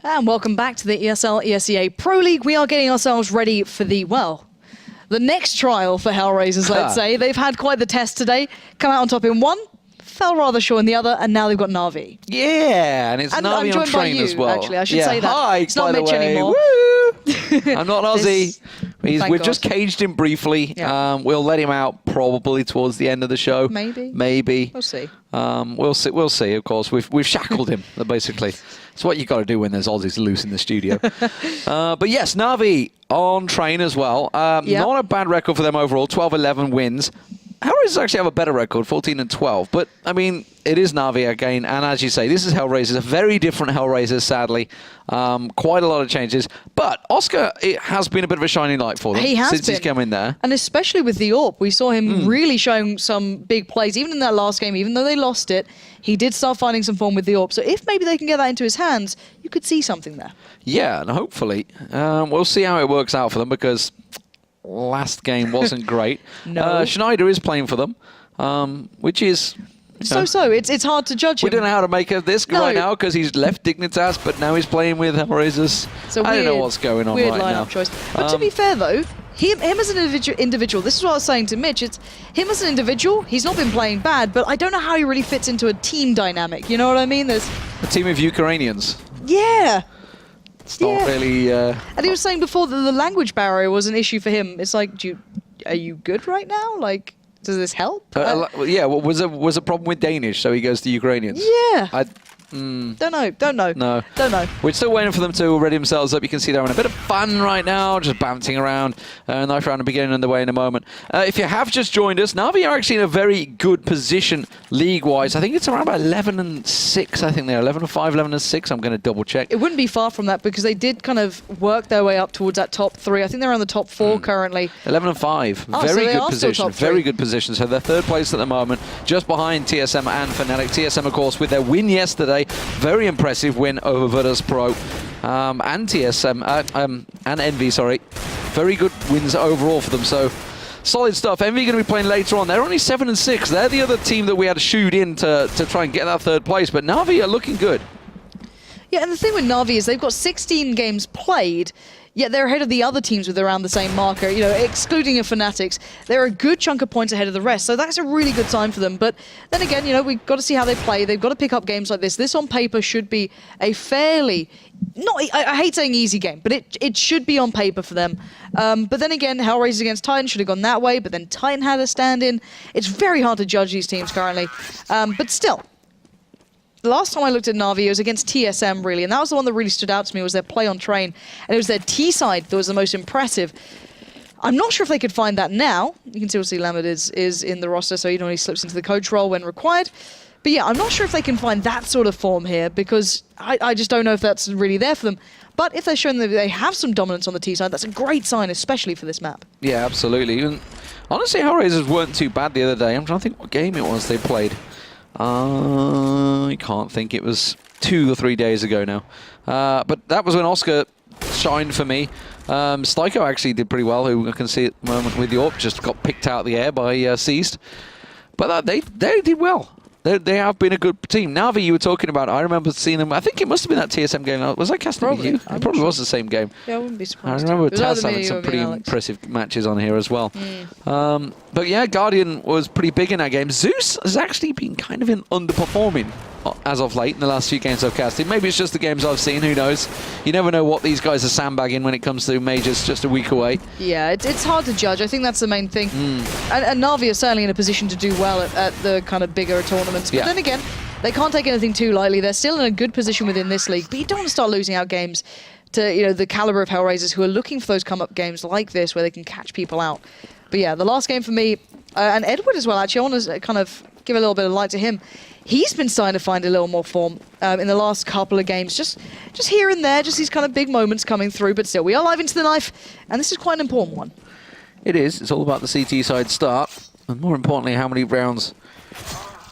And welcome back to the ESL ESEA Pro League. We are getting ourselves ready for the next trial for HellRaisers, let's say. They've had quite the test today. Come out on top in one, fell rather short in the other, and now they've got NaVi. Yeah, and it's NaVi on train as well. Actually, I should say that. Hi, it's not Mitch Woo! anymore. I'm not Aussie. We've just caged him briefly. Yeah. We'll let him out probably towards the end of the show. Maybe. We'll see. We'll see. Of course, we've shackled him basically. It's what you got to do when there's Aussies loose in the studio. But yes, NaVi on train as well. Not a bad record for them overall. 12-11 wins. HellRaisers actually have a better record, 14-12. But, I mean, it is NaVi again. And as you say, this is HellRaisers, a very different HellRaisers, sadly. Quite a lot of changes. But Oscar, it has been a bit of a shining light for them since he's come in there. And especially with the AWP, we saw him really showing some big plays. Even in that last game, even though they lost it, he did start finding some form with the AWP. So if maybe they can get that into his hands, you could see something there. Yeah, and hopefully. We'll see how it works out for them because last game wasn't great. Schneider is playing for them, which is... So. It's hard to judge him. We don't know how to make of this right now because he's left Dignitas, but now he's playing with HellRaisers. I don't know what's going on right now. Weird lineup choice. But to be fair, though, him as an individual, this is what I was saying to Mitch, it's him as an individual, he's not been playing bad, but I don't know how he really fits into a team dynamic. You know what I mean? There's a team of Ukrainians. Yeah. It's not really... And he was saying before that the language barrier was an issue for him. It's like, are you good right now? Like, does this help? Yeah, was a problem with Danish, so he goes to Ukrainians. Yeah. Don't know. We're still waiting for them to ready themselves up. You can see they're having a bit of fun right now, just bouncing around. Knife round and beginning underway in a moment. If you have just joined us, NaVi are actually in a very good position league-wise. I think it's around about 11-6. I think they're 11-5, 11-6. I'm going to double check. It wouldn't be far from that because they did kind of work their way up towards that top 3. I think they're around the top 4 currently. 11-5. Oh, very so good position. Very good position. So they're third place at the moment, just behind TSM and Fnatic. TSM, of course, with their win yesterday. Very impressive win over Virtus Pro and TSM and NaVi, sorry. Very good wins overall for them. So solid stuff. NaVi going to be playing later on. They're only 7-6. They're the other team that we had to shoot in to try and get that third place. But NaVi are looking good. Yeah, and the thing with NaVi is they've got 16 games played, yet they're ahead of the other teams with around the same marker. You know, excluding your Fanatics, they're a good chunk of points ahead of the rest, so that's a really good sign for them. But then again, you know, we've got to see how they play. They've got to pick up games like this. This on paper should be a fairly, I hate saying easy game, but it should be on paper for them. But then again, HellRaisers against Titan should have gone that way, but then Titan had a stand-in. It's very hard to judge these teams currently, but still. The last time I looked at NaVi, it was against TSM, really, and that was the one that really stood out to me, was their play on train, and it was their T side that was the most impressive. I'm not sure if they could find that now. You can still see Lambert is in the roster, so he normally slips into the coach role when required. But yeah, I'm not sure if they can find that sort of form here, because I just don't know if that's really there for them. But if they're showing that they have some dominance on the T side, that's a great sign, especially for this map. Yeah, absolutely. And honestly, HellRaisers weren't too bad the other day. I'm trying to think what game it was they played. I can't think. It was 2 or 3 days ago now. But that was when Oscar shined for me. Styko actually did pretty well, who I can see at the moment with the AWP, just got picked out of the air by Seized. But they did well. They have been a good team. NaVi, you were talking about, I remember seeing them, I think it must have been that TSM game. Was I casting with you? It probably was the same game. Yeah, I wouldn't be surprised. I remember Taz having some pretty impressive matches on here as well. But yeah, Guardian was pretty big in that game. Zeus has actually been kind of underperforming as of late in the last few games I've casted. Maybe it's just the games I've seen, who knows? You never know what these guys are sandbagging when it comes to majors just a week away. Yeah, it's hard to judge. I think that's the main thing. And NaVi are certainly in a position to do well at the kind of bigger tournaments. But then again, they can't take anything too lightly. They're still in a good position within this league, but you don't want to start losing out games to, you know, the caliber of HellRaisers who are looking for those come-up games like this where they can catch people out. But yeah, the last game for me, and Edward as well, actually, I want to kind of give a little bit of light to him. He's been starting to find a little more form in the last couple of games, just here and there, just these kind of big moments coming through. But still, we are live into the knife, and this is quite an important one. It is. It's all about the CT side start, and more importantly, how many rounds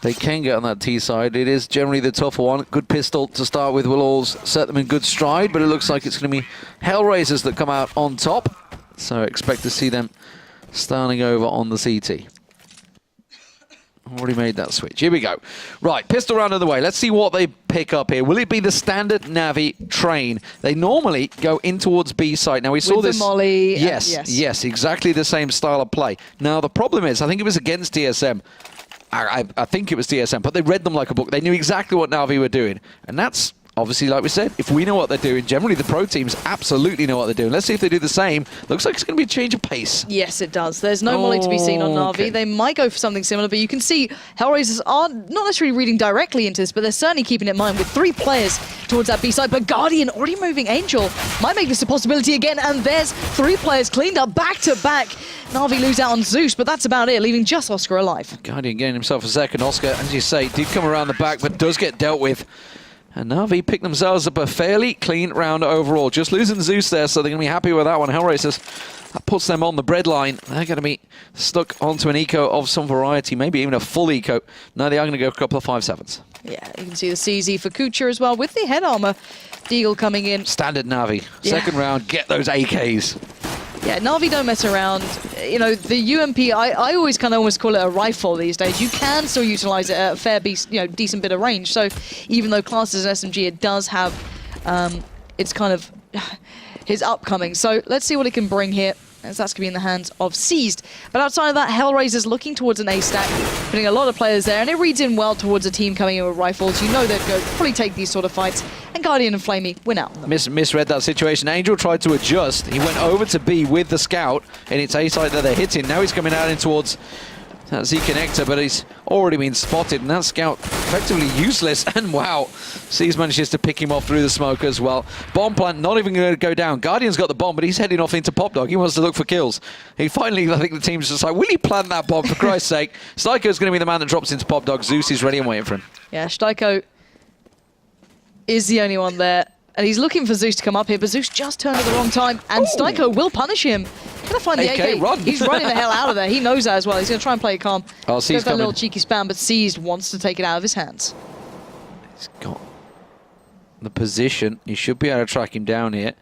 they can get on that T side. It is generally the tougher one. Good pistol to start with will all set them in good stride, but it looks like it's going to be HellRaisers that come out on top. So expect to see them starting over on the CT. Already made that switch. Here we go. Right, pistol round of the way. Let's see what they pick up here. Will it be the standard NaVi train? They normally go in towards B site. Now, we saw with this. The molly. Yes, exactly the same style of play. Now, the problem is, I think it was against DSM. I think it was DSM, but they read them like a book. They knew exactly what NaVi were doing. And that's obviously, like we said, if we know what they're doing, generally the pro teams absolutely know what they're doing. Let's see if they do the same. Looks like it's going to be a change of pace. Yes, it does. There's no molly to be seen on NaVi. Okay. They might go for something similar, but you can see HellRaisers are not necessarily reading directly into this, but they're certainly keeping it in mind with 3 players towards that B side. But Guardian already moving Angel might make this a possibility again, and there's 3 players cleaned up back to back. NaVi lose out on Zeus, but that's about it, leaving just Oscar alive. Guardian getting himself a second. Oscar, as you say, did come around the back, but does get dealt with. And NaVi pick themselves up a fairly clean round overall. Just losing Zeus there, so they're going to be happy with that one. HellRaisers, that puts them on the breadline. They're going to be stuck onto an eco of some variety, maybe even a full eco. No, they are going to go a couple of 5-7s. Yeah, you can see the CZ for Kucha as well, with the head armor. Deagle coming in. Standard NaVi. Yeah. Second round, get those AKs. Yeah, NaVi don't mess around. You know, the UMP, I always kind of almost call it a rifle these days. You can still utilize it at a fair, decent bit of range. So even though classed as an SMG, it does have its kind of his upcoming. So let's see what it can bring here, as that's going to be in the hands of Seized. But outside of that, HellRaisers looking towards an A stack, putting a lot of players there, and it reads in well towards a team coming in with rifles. You know they'd go probably take these sort of fights, and Guardian and Flamey win out. Misread that situation. Angel tried to adjust. He went over to B with the scout, and it's A side that they're hitting. Now he's coming out in towards that Z connector, but he's already been spotted, and that scout effectively useless. And wow, Seas manages to pick him off through the smoke as well. Bomb plant not even going to go down. Guardian's got the bomb, but he's heading off into Pop Dog. He wants to look for kills. He finally, I think the team's just like, will he plant that bomb for Christ's sake? Steiko's going to be the man that drops into Pop Dog. Zeus is ready and waiting for him. Yeah, Steiko is the only one there. And he's looking for Zeus to come up here, but Zeus just turned at the wrong time, and Steiko will punish him. Gonna find the AK. Run. He's running the hell out of there. He knows that as well. He's gonna try and play it calm. Oh, Seized that coming. little cheeky spam, but Seized wants to take it out of his hands. He's got the position. He should be able to track him down here.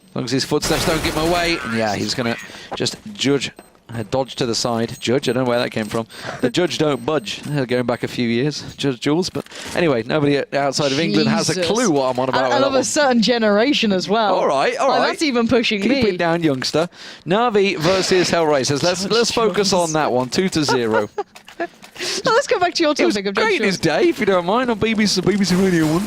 As long as his footsteps don't get in my way. And yeah, he's gonna just dodge to the side. Judge, I don't know where that came from. The judge don't budge. They're going back a few years, Judge Jules. But anyway, nobody outside of England has a clue what I'm on about. And of a certain generation as well. All right, all right. That's even pushing me. Keep it down, youngster. NaVi versus HellRaisers. Let's focus on that one. 2-0. Now let's go back to your It was topic of great Judge in his Jules. day, if you don't mind, on BBC Radio 1.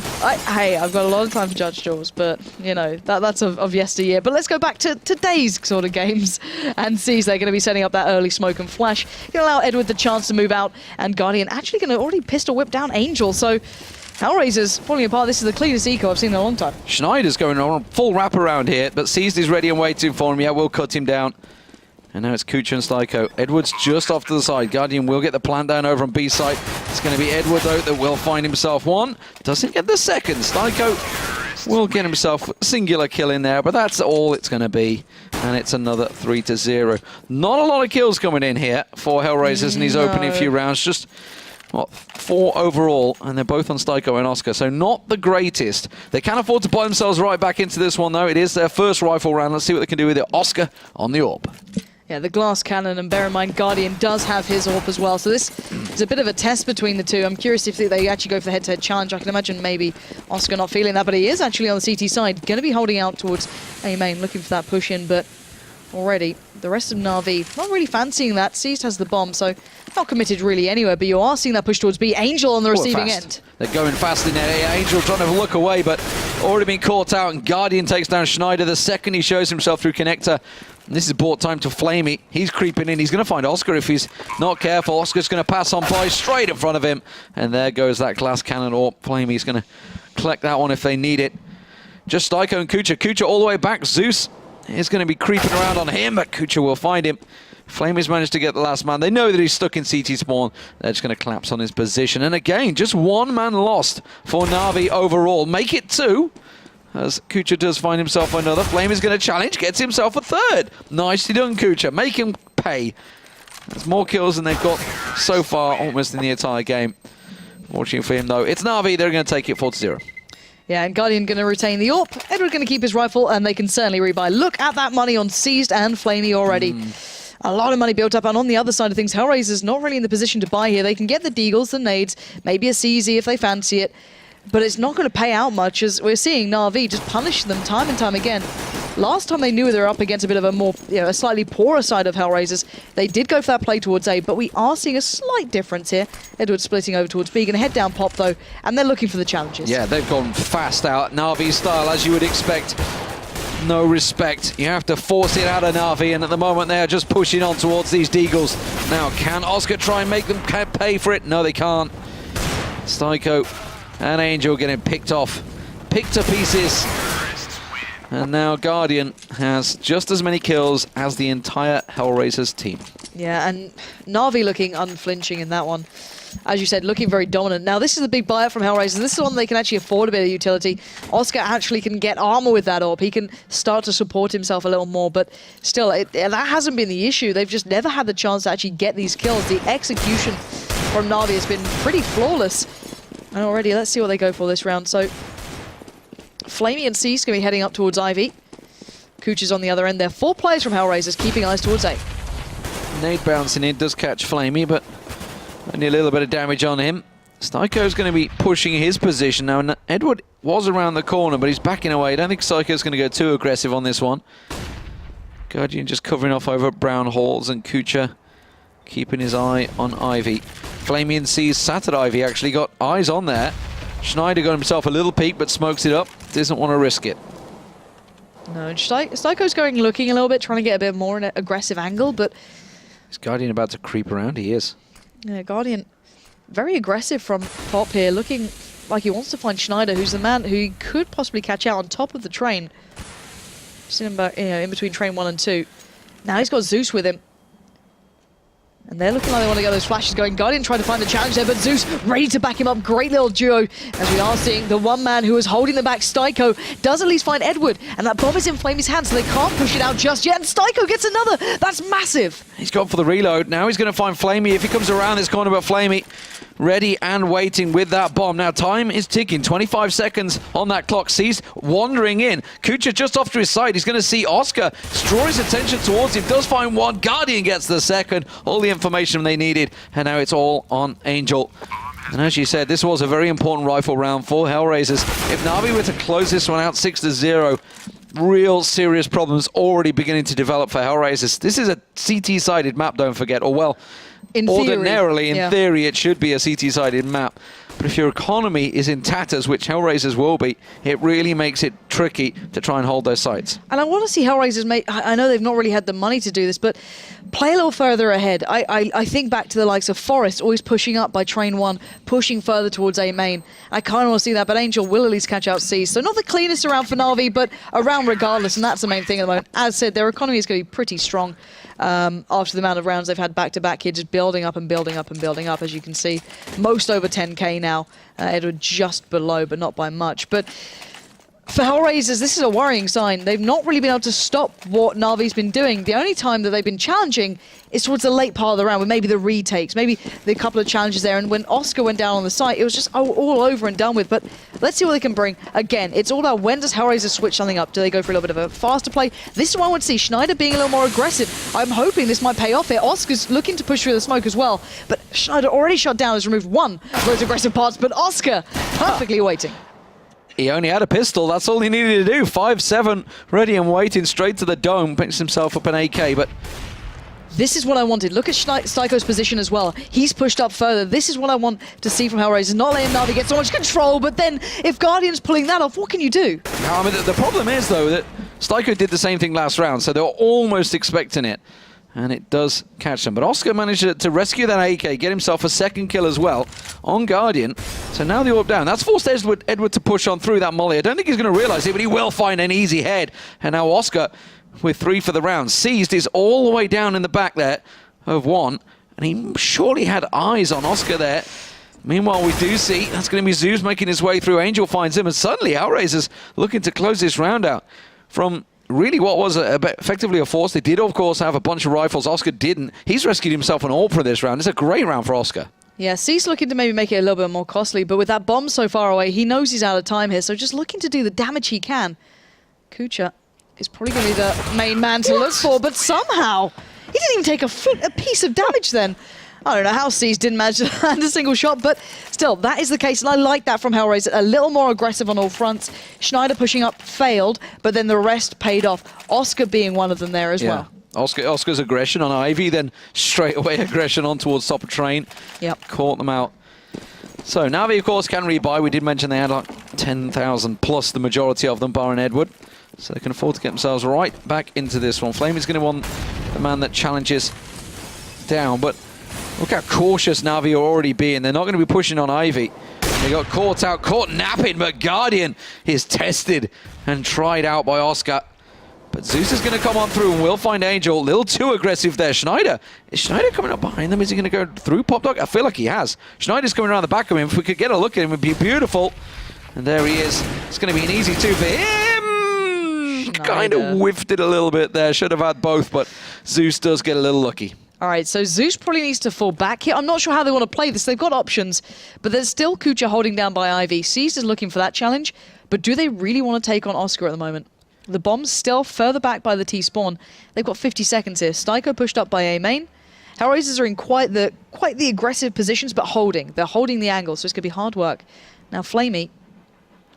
Hey, I've got a lot of time for Judge Jules, but, you know, that's of yesteryear. But let's go back to today's sort of games and see if they're going to be setting up that early smoke and flash. Going to allow Edward the chance to move out, and Guardian actually going to already pistol whip down Angel. So HellRaisers falling apart. This is the cleanest eco I've seen in a long time. Schneider's going on full wrap around here, but Seized is ready and waiting for him. Yeah, we'll cut him down. And now it's Kucha and Steiko. Edward's just off to the side. Guardian will get the plant down over on B side. It's going to be Edward, though, that will find himself one. Doesn't get the second. Steiko will get himself a singular kill in there, but that's all it's going to be. And it's another 3-0. Not a lot of kills coming in here for HellRaisers in his opening few rounds. Just, what, 4 overall, and they're both on Steiko and Oscar, so not the greatest. They can afford to buy themselves right back into this one, though. It is their first rifle round. Let's see what they can do with it. Oscar on the AWP. Yeah, the glass cannon, and bear in mind, Guardian does have his AWP as well. So this is a bit of a test between the two. I'm curious if they actually go for the head-to-head challenge. I can imagine maybe Oscar not feeling that, but he is actually on the CT side. Going to be holding out towards A main, looking for that push-in, but already the rest of NaVi not really fancying that. Seized has the bomb, so not committed really anywhere, but you are seeing that push towards B. Angel on the receiving end. They're going fast in there. Angel trying to look away, but already been caught out, and Guardian takes down Schneider the second he shows himself through connector. And this is bought time to Flamey. He's creeping in. He's going to find Oscar if he's not careful. Oscar's going to pass on by straight in front of him. And there goes that glass cannon, or Flamey's going to collect that one if they need it. Just Steiko and Kucha. Kucha all the way back. Zeus is going to be creeping around on him, but Kucha will find him. Flamey's managed to get the last man. They know that he's stuck in CT spawn. They're just going to collapse on his position. And again, just 1 man lost for NaVi overall. Make it 2. As Kucha does find himself another. Flame is going to challenge, gets himself a 3rd. Nicely done, Kucha. Make him pay. There's more kills than they've got so far, almost in the entire game. Fortunately for him, though, it's NaVi. They're going to take it 4-0. Yeah, and Guardian going to retain the AWP. Edward going to keep his rifle, and they can certainly rebuy. Look at that money on Seized and Flamey already. A lot of money built up, and on the other side of things, HellRaisers not really in the position to buy here. They can get the deagles, the nades, maybe a CZ if they fancy it, but it's not going to pay out much, as we're seeing NaVi just punish them time and time again. Last time they knew they were up against a bit of a more, a slightly poorer side of HellRaisers, they did go for that play towards A, but we are seeing a slight difference here. Edward splitting over towards B, going to head down pop though, and they're looking for the challenges. Yeah, they've gone fast out, NaVi style, as you would expect. No respect. You have to force it out of NaVi, and at the moment they are just pushing on towards these deagles. Now, can Oscar try and make them pay for it? No, they can't. Styko and Angel getting picked to pieces. And now Guardian has just as many kills as the entire HellRaisers team. Yeah, and NaVi looking unflinching in that one. As you said, looking very dominant. Now, this is a big buyout from HellRaisers. This is one they can actually afford a bit of utility. Oscar actually can get armor with that orb. He can start to support himself a little more, but still, that hasn't been the issue. They've just never had the chance to actually get these kills. The execution from NaVi has been pretty flawless. And already, let's see what they go for this round. So, Flamey and C's going to be heading up towards Ivy. Cooch is on the other end there. 4 players from HellRaisers keeping eyes towards A. Nade bouncing in, does catch Flamey, but only a little bit of damage on him. Styko's going to be pushing his position now. Edward was around the corner, but he's backing away. I don't think Styko's going to go too aggressive on this one. Guardian just covering off over Brown Halls, and Kucha keeping his eye on Ivy. Flamey and C's sat at Ivy, actually got eyes on there. Schneider got himself a little peek, but smokes it up. Doesn't want to risk it. No, Styko's looking a little bit, trying to get a bit more in an aggressive angle, but... Is Guardian about to creep around? He is. Yeah, Guardian very aggressive from top here, looking like he wants to find Schneider, who's the man who he could possibly catch out on top of the train. Just in between train 1 and 2. Now he's got Zeus with him. And they're looking like they want to get those flashes going. Guardian trying to find the challenge there, but Zeus ready to back him up. Great little duo, as we are seeing the one man who was holding the back, Styko, does at least find Edward. And that bomb is in Flamey's hands, so they can't push it out just yet. And Styko gets another. That's massive. He's gone for the reload. Now he's going to find Flamey if he comes around this corner, but Flamey ready and waiting with that bomb. Now time is ticking. 25 seconds on that clock. Sees wandering in. Kucha just off to his side. He's going to see Oscar draw his attention towards him. Does find one. Guardian gets the second. All the information they needed. And now it's all on Angel. And as you said, this was a very important rifle round for HellRaisers. If NaVi were to close this one out 6-0, real serious problems already beginning to develop for HellRaisers. This is a CT-sided map, don't forget. Or well, ordinarily, in theory, it should be a CT-sided map. But if your economy is in tatters, which HellRaisers will be, it really makes it tricky to try and hold those sites. And I want to see HellRaisers make... I know they've not really had the money to do this, but play a little further ahead. I think back to the likes of Forest, always pushing up by train 1, pushing further towards A main. I kind of want to see that, but Angel will at least catch out C. So not the cleanest around for NaVi, but around regardless, and that's the main thing at the moment. As said, their economy is going to be pretty strong after the amount of rounds they've had back-to-back here, just building up and building up and building up, as you can see. Most over 10k now. Edward just below, but not by much. But for HellRaisers, this is a worrying sign. They've not really been able to stop what NaVi's been doing. The only time that they've been challenging is towards the late part of the round, with maybe the retakes, maybe the couple of challenges there. And when Oscar went down on the site, it was just all over and done with. But let's see what they can bring. Again, it's all about when does HellRaisers switch something up? Do they go for a little bit of a faster play? This is what I want to see. Schneider being a little more aggressive. I'm hoping this might pay off here. Oscar's looking to push through the smoke as well. But Schneider already shot down, has removed one of those aggressive parts. But Oscar perfectly waiting. He only had a pistol. That's all he needed to do. 5-7, ready and waiting, straight to the dome. Picks himself up an AK, but... This is what I wanted. Look at Styko's position as well. He's pushed up further. This is what I want to see from HellRaisers. Not letting NaVi get so much control, but then if Guardian's pulling that off, what can you do? No, I mean, the problem is, though, that Styko did the same thing last round, so they were almost expecting it. And it does catch them. But Oscar managed to rescue that AK, get himself a second kill as well on Guardian. So now the orb down. That's forced Edward to push on through that molly. I don't think he's going to realize it, but he will find an easy head. And now Oscar, with 3 for the round, seized, is all the way down in the back there of 1. And he surely had eyes on Oscar there. Meanwhile, we do see that's going to be Zeus making his way through. Angel finds him, and suddenly HellRaisers looking to close this round out from... really what was effectively a force. They did, of course, have a bunch of rifles. Oscar didn't. He's rescued himself an AWP for this round. It's a great round for Oscar. Yeah, C's looking to maybe make it a little bit more costly, but with that bomb so far away, he knows he's out of time here, so just looking to do the damage he can. Kucha is probably going to be the main man to look for, but somehow He didn't even take a piece of damage then. I don't know how Seas didn't manage to land a single shot, but still, that is the case, and I like that from HellRaisers. A little more aggressive on all fronts. Schneider pushing up failed, but then the rest paid off. Oscar being one of them there as well. Oscar's aggression on Ivy, then straight away aggression on towards top of train. Yep. Caught them out. So NaVi, of course, can rebuy. We did mention they had like 10,000 plus, the majority of them, barring Edward. So they can afford to get themselves right back into this one. Flame is going to want the man that challenges down, but look how cautious NaVi are already being. They're not going to be pushing on Ivy. They got caught napping, but Guardian is tested and tried out by Oscar. But Zeus is going to come on through and we'll find Angel. A little too aggressive there. Schneider. Is Schneider coming up behind them? Is he going to go through Pop Dog? I feel like he has. Schneider's coming around the back of him. If we could get a look at him, it would be beautiful. And there he is. It's going to be an easy 2 for him. Kind of whiffed it a little bit there. Should have had both, but Zeus does get a little lucky. All right, so Zeus probably needs to fall back here. I'm not sure how they want to play this. They've got options, but there's still Kucha holding down by Ivy. Seas is looking for that challenge, but do they really want to take on Oscar at the moment? The bomb's still further back by the T-spawn. They've got 50 seconds here. Styko pushed up by A main. HellRaisers are in quite the aggressive positions, but holding. They're holding the angle, so it's going to be hard work. Now Flamey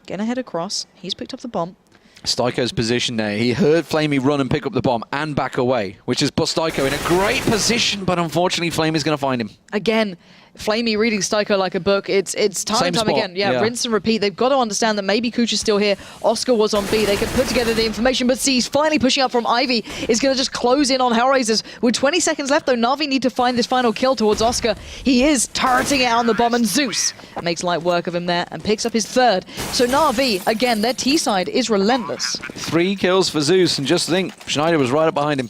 getting ahead across. He's picked up the bomb. Styko's position there. He heard Flamey run and pick up the bomb and back away, which has put Styko in a great position, but unfortunately Flamey's going to find him. Again, Flamey reading Styko like a book. It's time and time again. Yeah, rinse and repeat. They've got to understand that maybe Kucha's still here. Oscar was on B. They can put together the information, but C's finally pushing up from Ivy is going to just close in on HellRaisers. With 20 seconds left, though, NaVi need to find this final kill towards Oscar. He is turreting it out on the bomb, and Zeus makes light work of him there and picks up his third. So NaVi, again, their T side is relentless. 3 kills for Zeus, and just think, Schneider was right up behind him.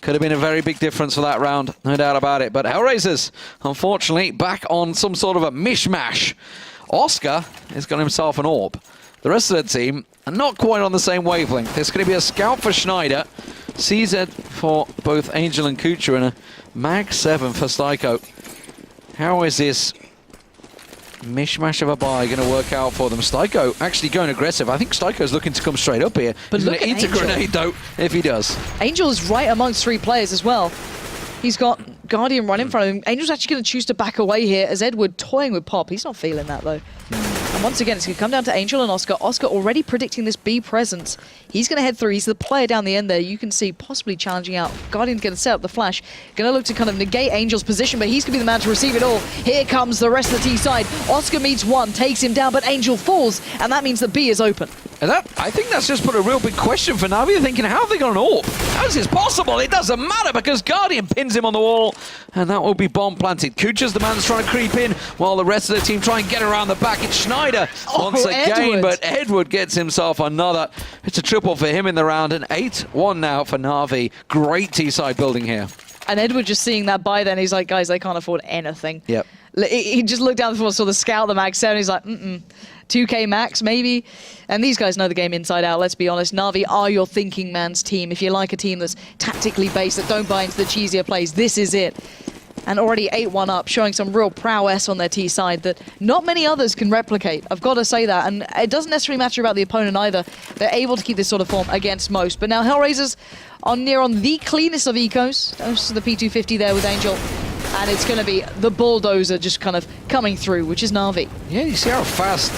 Could have been a very big difference for that round, no doubt about it. But HellRaisers, unfortunately, back on some sort of a mishmash. Oscar has got himself an orb. The rest of the team are not quite on the same wavelength. There's going to be a scout for Schneider, CZ for both Angel and Kucha, and a Mag 7 for Styko. How is this mishmash of a buy going to work out for them? Styko actually going aggressive. I think Styko's looking to come straight up here. But he's going to eat a grenade, though, if he does. Angel is right amongst 3 players as well. He's got Guardian right in front of him. Angel's actually going to choose to back away here as Edward toying with Pop. He's not feeling that, though. And once again, it's going to come down to Angel and Oscar. Oscar already predicting this B presence. He's going to head through. He's the player down the end there. You can see possibly challenging out. Guardian's going to set up the flash. Going to look to kind of negate Angel's position, but he's going to be the man to receive it all. Here comes the rest of the T side. Oscar meets one, takes him down, but Angel falls, and that means the B is open. And I think that's just put a real big question for NaVi. They're thinking, how have they got an orb? How is this possible? It doesn't matter because Guardian pins him on the wall, and that will be bomb planted. Kucha's the man that's trying to creep in while the rest of the team try and get around the back. It's Schneider once again, but Edward gets himself another. It's a triple for him in the round, and 8-1 now for NaVi. Great T-side building here. And Edward just seeing that buy then, he's like, guys, they can't afford anything. Yep. He just looked down the floor, saw the scout, the Mag 7, he's like, 2K max, maybe. And these guys know the game inside out, let's be honest. NaVi are your thinking man's team. If you like a team that's tactically based, that don't buy into the cheesier plays, this is it. And already 8-1 up, showing some real prowess on their T side that not many others can replicate. I've got to say that. And it doesn't necessarily matter about the opponent either. They're able to keep this sort of form against most. But now HellRaisers are near on the cleanest of ecos. This is the P250 there with Angel. And it's going to be the bulldozer just kind of coming through, which is NaVi. Yeah, you see how fast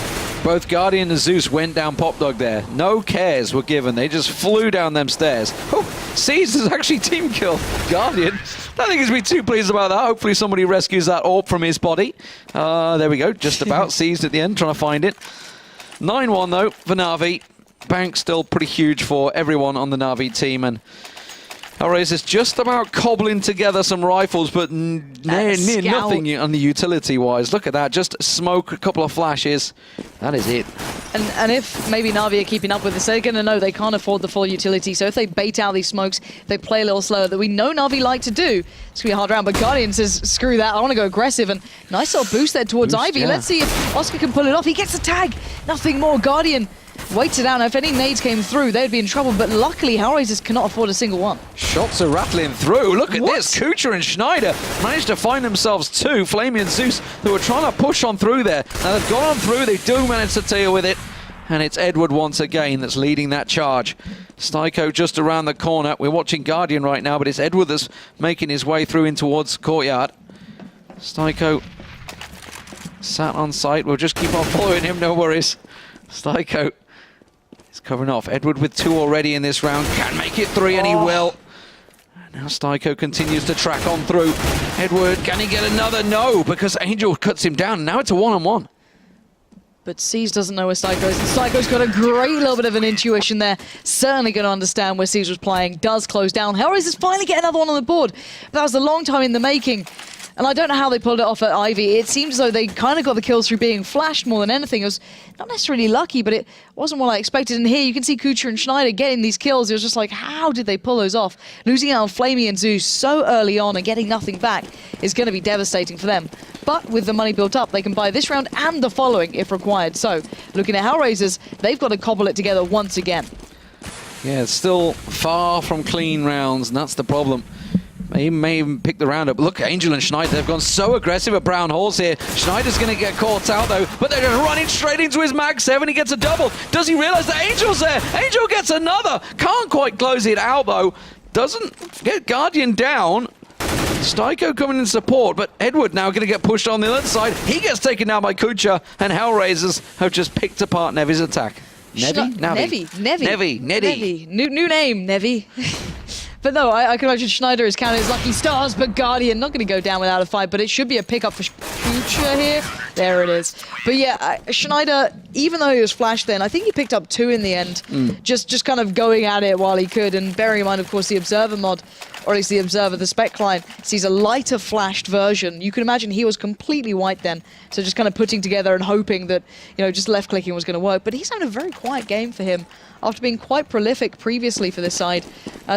both Guardian and Zeus went down Pop Dog there. No cares were given. They just flew down them stairs. Oh, Caesar's actually team killed Guardian. I don't think he's been too pleased about that. Hopefully somebody rescues that orb from his body. There we go. Just about seized at the end, trying to find it. 9-1 though for NaVi. Bank still pretty huge for everyone on the NaVi team, and HellRaisers just about cobbling together some rifles, but near nothing on the utility-wise. Look at that, just smoke, a couple of flashes. That is it. And if maybe NaVi are keeping up with this, they're going to know they can't afford the full utility. So if they bait out these smokes, they play a little slower, that we know NaVi like to do. It's going to be a hard round, but Guardian says, screw that, I want to go aggressive. And nice little boost there towards Ivy. Yeah. Let's see if Oscar can pull it off. He gets a tag. Nothing more. Guardian waits it out. Now, if any nades came through, they'd be in trouble, but luckily, HellRaisers cannot afford a single one. Shots are rattling through. Look at this. Kucha and Schneider managed to find themselves 2. Flamey and Zeus, who were trying to push on through there. Now, they've gone on through. They do manage to deal with it. And it's Edward once again that's leading that charge. Styko just around the corner. We're watching Guardian right now, but it's Edward that's making his way through in towards Courtyard. Styko sat on site. We'll just keep on following him, no worries. Styko is covering off. Edward with 2 already in this round. Can make it 3, and he will. Now Styko continues to track on through. Edward, can he get another? No, because Angel cuts him down. Now it's a 1-on-1. But C's doesn't know where Styko is. And Styko's got a great little bit of an intuition there. Certainly going to understand where C's was playing. Does close down. HellRaisers finally get another one on the board. But that was a long time in the making. And I don't know how they pulled it off at Ivy. It seems as though they kind of got the kills through being flashed more than anything. It was not necessarily lucky, but it wasn't what I expected. And here you can see Kucha and Schneider getting these kills. It was just like, how did they pull those off? Losing out on Flamey and Zeus so early on and getting nothing back is going to be devastating for them. But with the money built up, they can buy this round and the following if required. So, looking at HellRaisers, they've got to cobble it together once again. Yeah, it's still far from clean rounds, and that's the problem. They may even pick the round up. Look, Angel and Schneider, they've gone so aggressive at Brown Halls here. Schneider's going to get caught out, though, but they're just running straight into his Mag 7. He gets a double. Does he realize that Angel's there? Angel gets another. Can't quite close it out, though. Doesn't get Guardian down. Styko coming in support, but Edward now going to get pushed on the other side. He gets taken down by Kucha, and HellRaisers have just picked apart NaVi's attack. NaVi. New name, NaVi. But no, I can imagine Schneider is counting his lucky stars, but Guardian not going to go down without a fight, but it should be a pickup for Kucha here. There it is. But yeah, Schneider, even though he was flashed then, I think he picked up 2 in the end. Just kind of going at it while he could, and bearing in mind, of course, the Observer mod, or at least the Observer, the spec client, sees a lighter flashed version. You can imagine he was completely white then, so just kind of putting together and hoping that, you know, just left-clicking was going to work. But he's having a very quiet game for him, after being quite prolific previously for this side.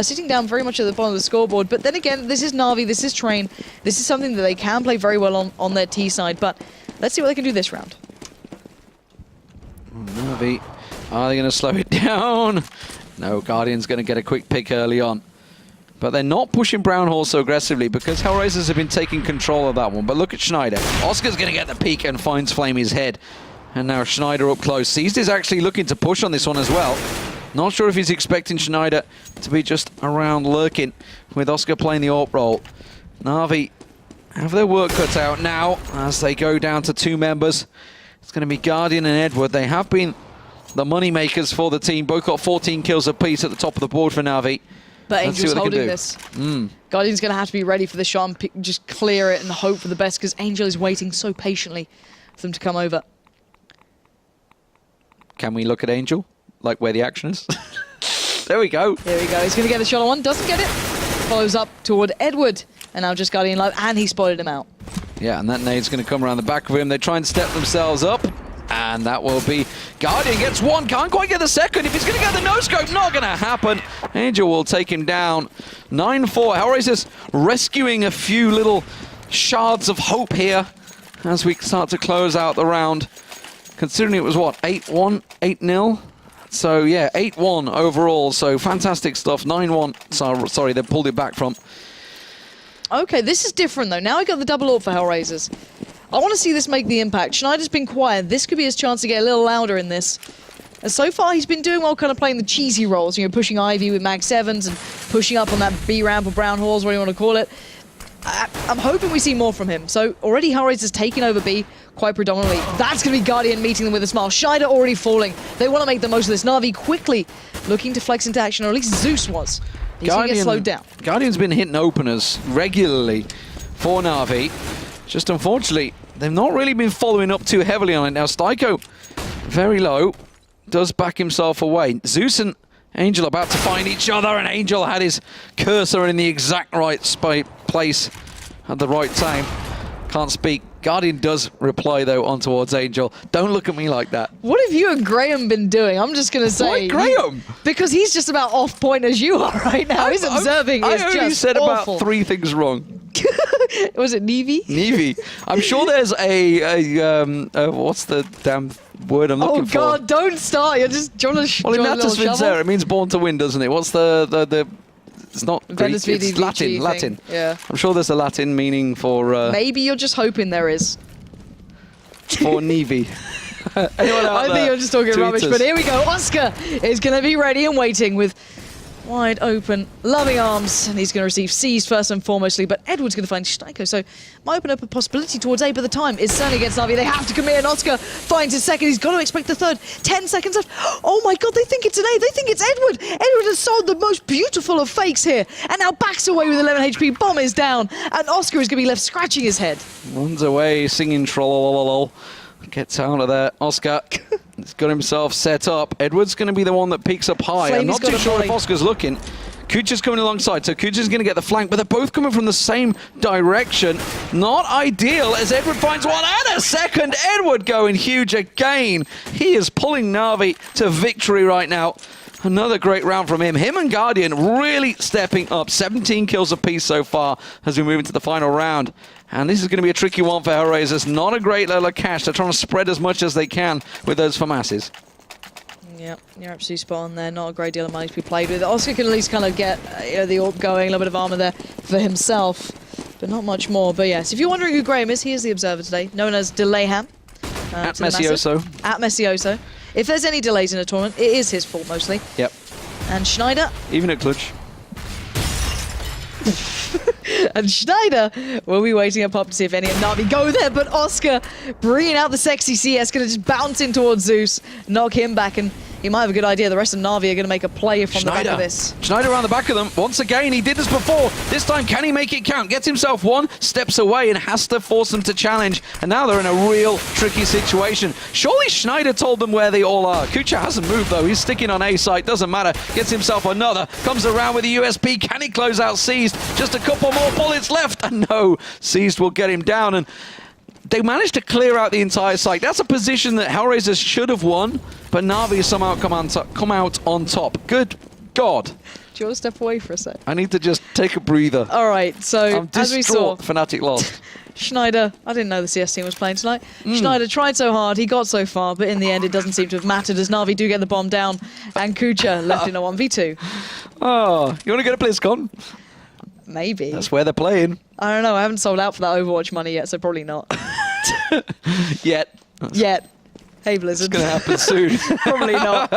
Sitting down very much at the bottom of the scoreboard. But then again, this is NaVi, this is Train. This is something that they can play very well on their T side. But let's see what they can do this round. NaVi, are they going to slow it down? No, Guardian's going to get a quick pick early on. But they're not pushing Brown Hall so aggressively because HellRaisers have been taking control of that one. But look at Schneider. Oscar's going to get the peek and finds Flamey's head. And now Schneider up close. Seized is actually looking to push on this one as well. Not sure if he's expecting Schneider to be just around lurking with Oscar playing the AWP role. NaVi have their work cut out now as they go down to 2 members. It's going to be Guardian and Edward. They have been the money makers for the team. Both got 14 kills apiece at the top of the board for NaVi. But Angel's holding this. Guardian's going to have to be ready for the shot and just clear it and hope for the best because Angel is waiting so patiently for them to come over. Can we look at Angel? Like where the action is? There we go. There we go. He's going to get the shot on one. Doesn't get it. Follows up toward Edward. And now just Guardian live. And he spotted him out. Yeah, and that nade's going to come around the back of him. They try and step themselves up. And that will be... Guardian gets 1. Can't quite get the second. If he's going to get the no-scope, not going to happen. Angel will take him down. 9-4. HellRaisers rescuing a few little shards of hope here as we start to close out the round. Considering it was, what, 8-1, 8-0? So, yeah, 8-1 overall. So, fantastic stuff. 9-1. Sorry, they pulled it back from. Okay, this is different, though. Now I got the double AWP for HellRaisers. I want to see this make the impact. Schneider's been quiet. This could be his chance to get a little louder in this. And so far, he's been doing well kind of playing the cheesy roles. You know, pushing Ivy with Mag 7s and pushing up on that B ramp or Brown Halls, whatever you want to call it. I'm hoping we see more from him. So already HellRaisers taking over B quite predominantly. That's going to be Guardian meeting them with a smile. Schneider already falling. They want to make the most of this. NaVi quickly looking to flex into action, or at least Zeus was. He's going to get slowed down. Guardian's been hitting openers regularly for NaVi. Just unfortunately, they've not really been following up too heavily on it. Now Styko, very low, does back himself away. Zeus and Angel about to find each other, and Angel had his cursor in the exact right place at the right time. Can't speak. Guardian does reply, though, on towards Angel. Don't look at me like that. What have you and Graham been doing? I'm just going to say... Why Graham? Because he's just about off point as you are right now. His observing is just awful. I only said about 3 things wrong. Was it NaVi? NaVi. I'm sure there's what's the damn word I'm looking for? Oh God, don't start. You're just trying to Well, in Natus Vincere, it means born to win, doesn't it? What's the it's not Greek, it's Latin. Yeah. I'm sure there's a Latin meaning for... Maybe you're just hoping there is. For NaVi. Anyone out I there? think you're just talking Tweet rubbish, us. but here we go. Oscar is going to be ready and waiting with wide open, loving arms, and he's going to receive C's first and foremostly, but Edward's going to find Steiko, so might open up a possibility towards A, but the time is certainly against NaVi. They have to commit, and Oscar finds his second. He's got to expect the third. 10 seconds left. Oh my god, they think it's an A. They think it's Edward. Edward has sold the most beautiful of fakes here, and now backs away with 11 HP. Bomb is down, and Oscar is going to be left scratching his head. Runs away, singing trollololol. Gets out of there. Oscar has got himself set up. Edward's going to be the one that peaks up high. I'm not too sure if Oscar's looking. Kucha's coming alongside, so Kucha's going to get the flank, but they're both coming from the same direction. Not ideal as Edward finds one and a second. Edward going huge again. He is pulling NaVi to victory right now. Another great round from him. Him and Guardian really stepping up. 17 kills apiece so far as we move into the final round. And this is going to be a tricky one for HellRaisers. Not a great level of cash. They're trying to spread as much as they can with those FAMASes. Yeah, you're absolutely spot on there. Not a great deal of money to be played with. Oscar can at least kind of get the AWP going, a little bit of armor there for himself, but not much more. But yes, if you're wondering who Graham is, he is the observer today, known as Delayham. At Messioso. At Messioso. If there's any delays in a tournament, it is his fault mostly. Yep. And Schneider. Even at Clutch. And Schneider will be waiting up to see if any of NaVi go there, but Oscar bringing out the sexy CS, going to just bounce in towards Zeus, knock him back, and he might have a good idea. The rest of NaVi are going to make a play from the back of this. Schneider around the back of them. Once again, he did this before. This time, can he make it count? Gets himself one, steps away, and has to force them to challenge. And now they're in a real tricky situation. Surely Schneider told them where they all are. Kucha hasn't moved, though. He's sticking on A site. Doesn't matter. Gets himself another. Comes around with the USP. Can he close out Seized? Just a couple more bullets left. And no, Seized will get him down. And they managed to clear out the entire site. That's a position that HellRaisers should have won, but NaVi somehow come out on top. Good God. Do you want to step away for a sec? I need to just take a breather. All right, so as we saw, Fnatic lost. Schneider, I didn't know the CS team was playing tonight. Schneider tried so hard, he got so far, but in the end it doesn't seem to have mattered as NaVi do get the bomb down and Kucha left in a 1v2. Oh, you want to go to BlizzCon? Maybe. That's where they're playing. I don't know, I haven't sold out for that Overwatch money yet, so probably not. Yet. Hey Blizzard. It's going to happen soon. Probably not.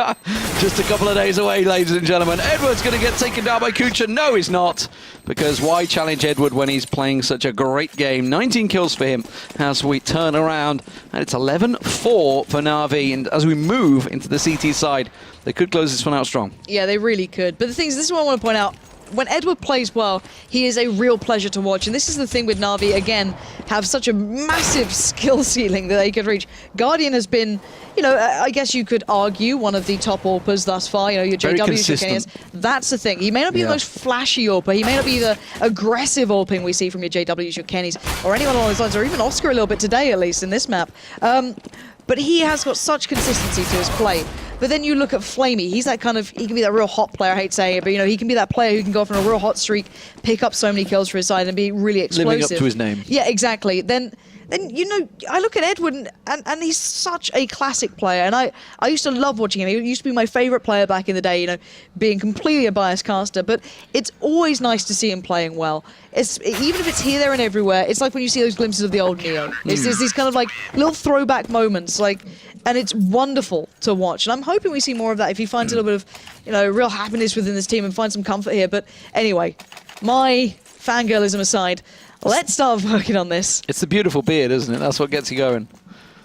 Just a couple of days away, ladies and gentlemen. Edward's going to get taken down by Kucha. No, he's not. Because why challenge Edward when he's playing such a great game? 19 kills for him as we turn around. And it's 11-4 for NaVi. And as we move into the CT side, they could close this one out strong. Yeah, they really could. But the thing is, this is what I want to point out. When Edward plays well, he is a real pleasure to watch. And this is the thing with NaVi, again, have such a massive skill ceiling that they could reach. Guardian has been, you know, I guess you could argue one of the top AWPers thus far. You know, your JWs, your Kenyans. That's the thing. He may not be the most flashy AWPer. He may not be the aggressive AWPing we see from your JWs, your Kennys, or anyone along those lines, or even Oscar a little bit today, at least, in this map. But he has got such consistency to his play. But then you look at Flamey, he's that kind of, he can be that real hot player, I hate saying it, but you know, he can be that player who can go off on a real hot streak, pick up so many kills for his side and be really explosive. Living up to his name. Yeah, exactly. Then you know, I look at Edward and he's such a classic player, and I used to love watching him. He used to be my favorite player back in the day, you know, being completely a biased caster, but it's always nice to see him playing well. Even if it's here, there, and everywhere, it's like when you see those glimpses of the old Neo. It's these kind of like little throwback moments, like, and it's wonderful to watch. And I'm hoping we see more of that if he finds a little bit of, you know, real happiness within this team and finds some comfort here. But anyway, my fangirlism aside, let's start working on this. It's the beautiful beard, isn't it? That's what gets you going.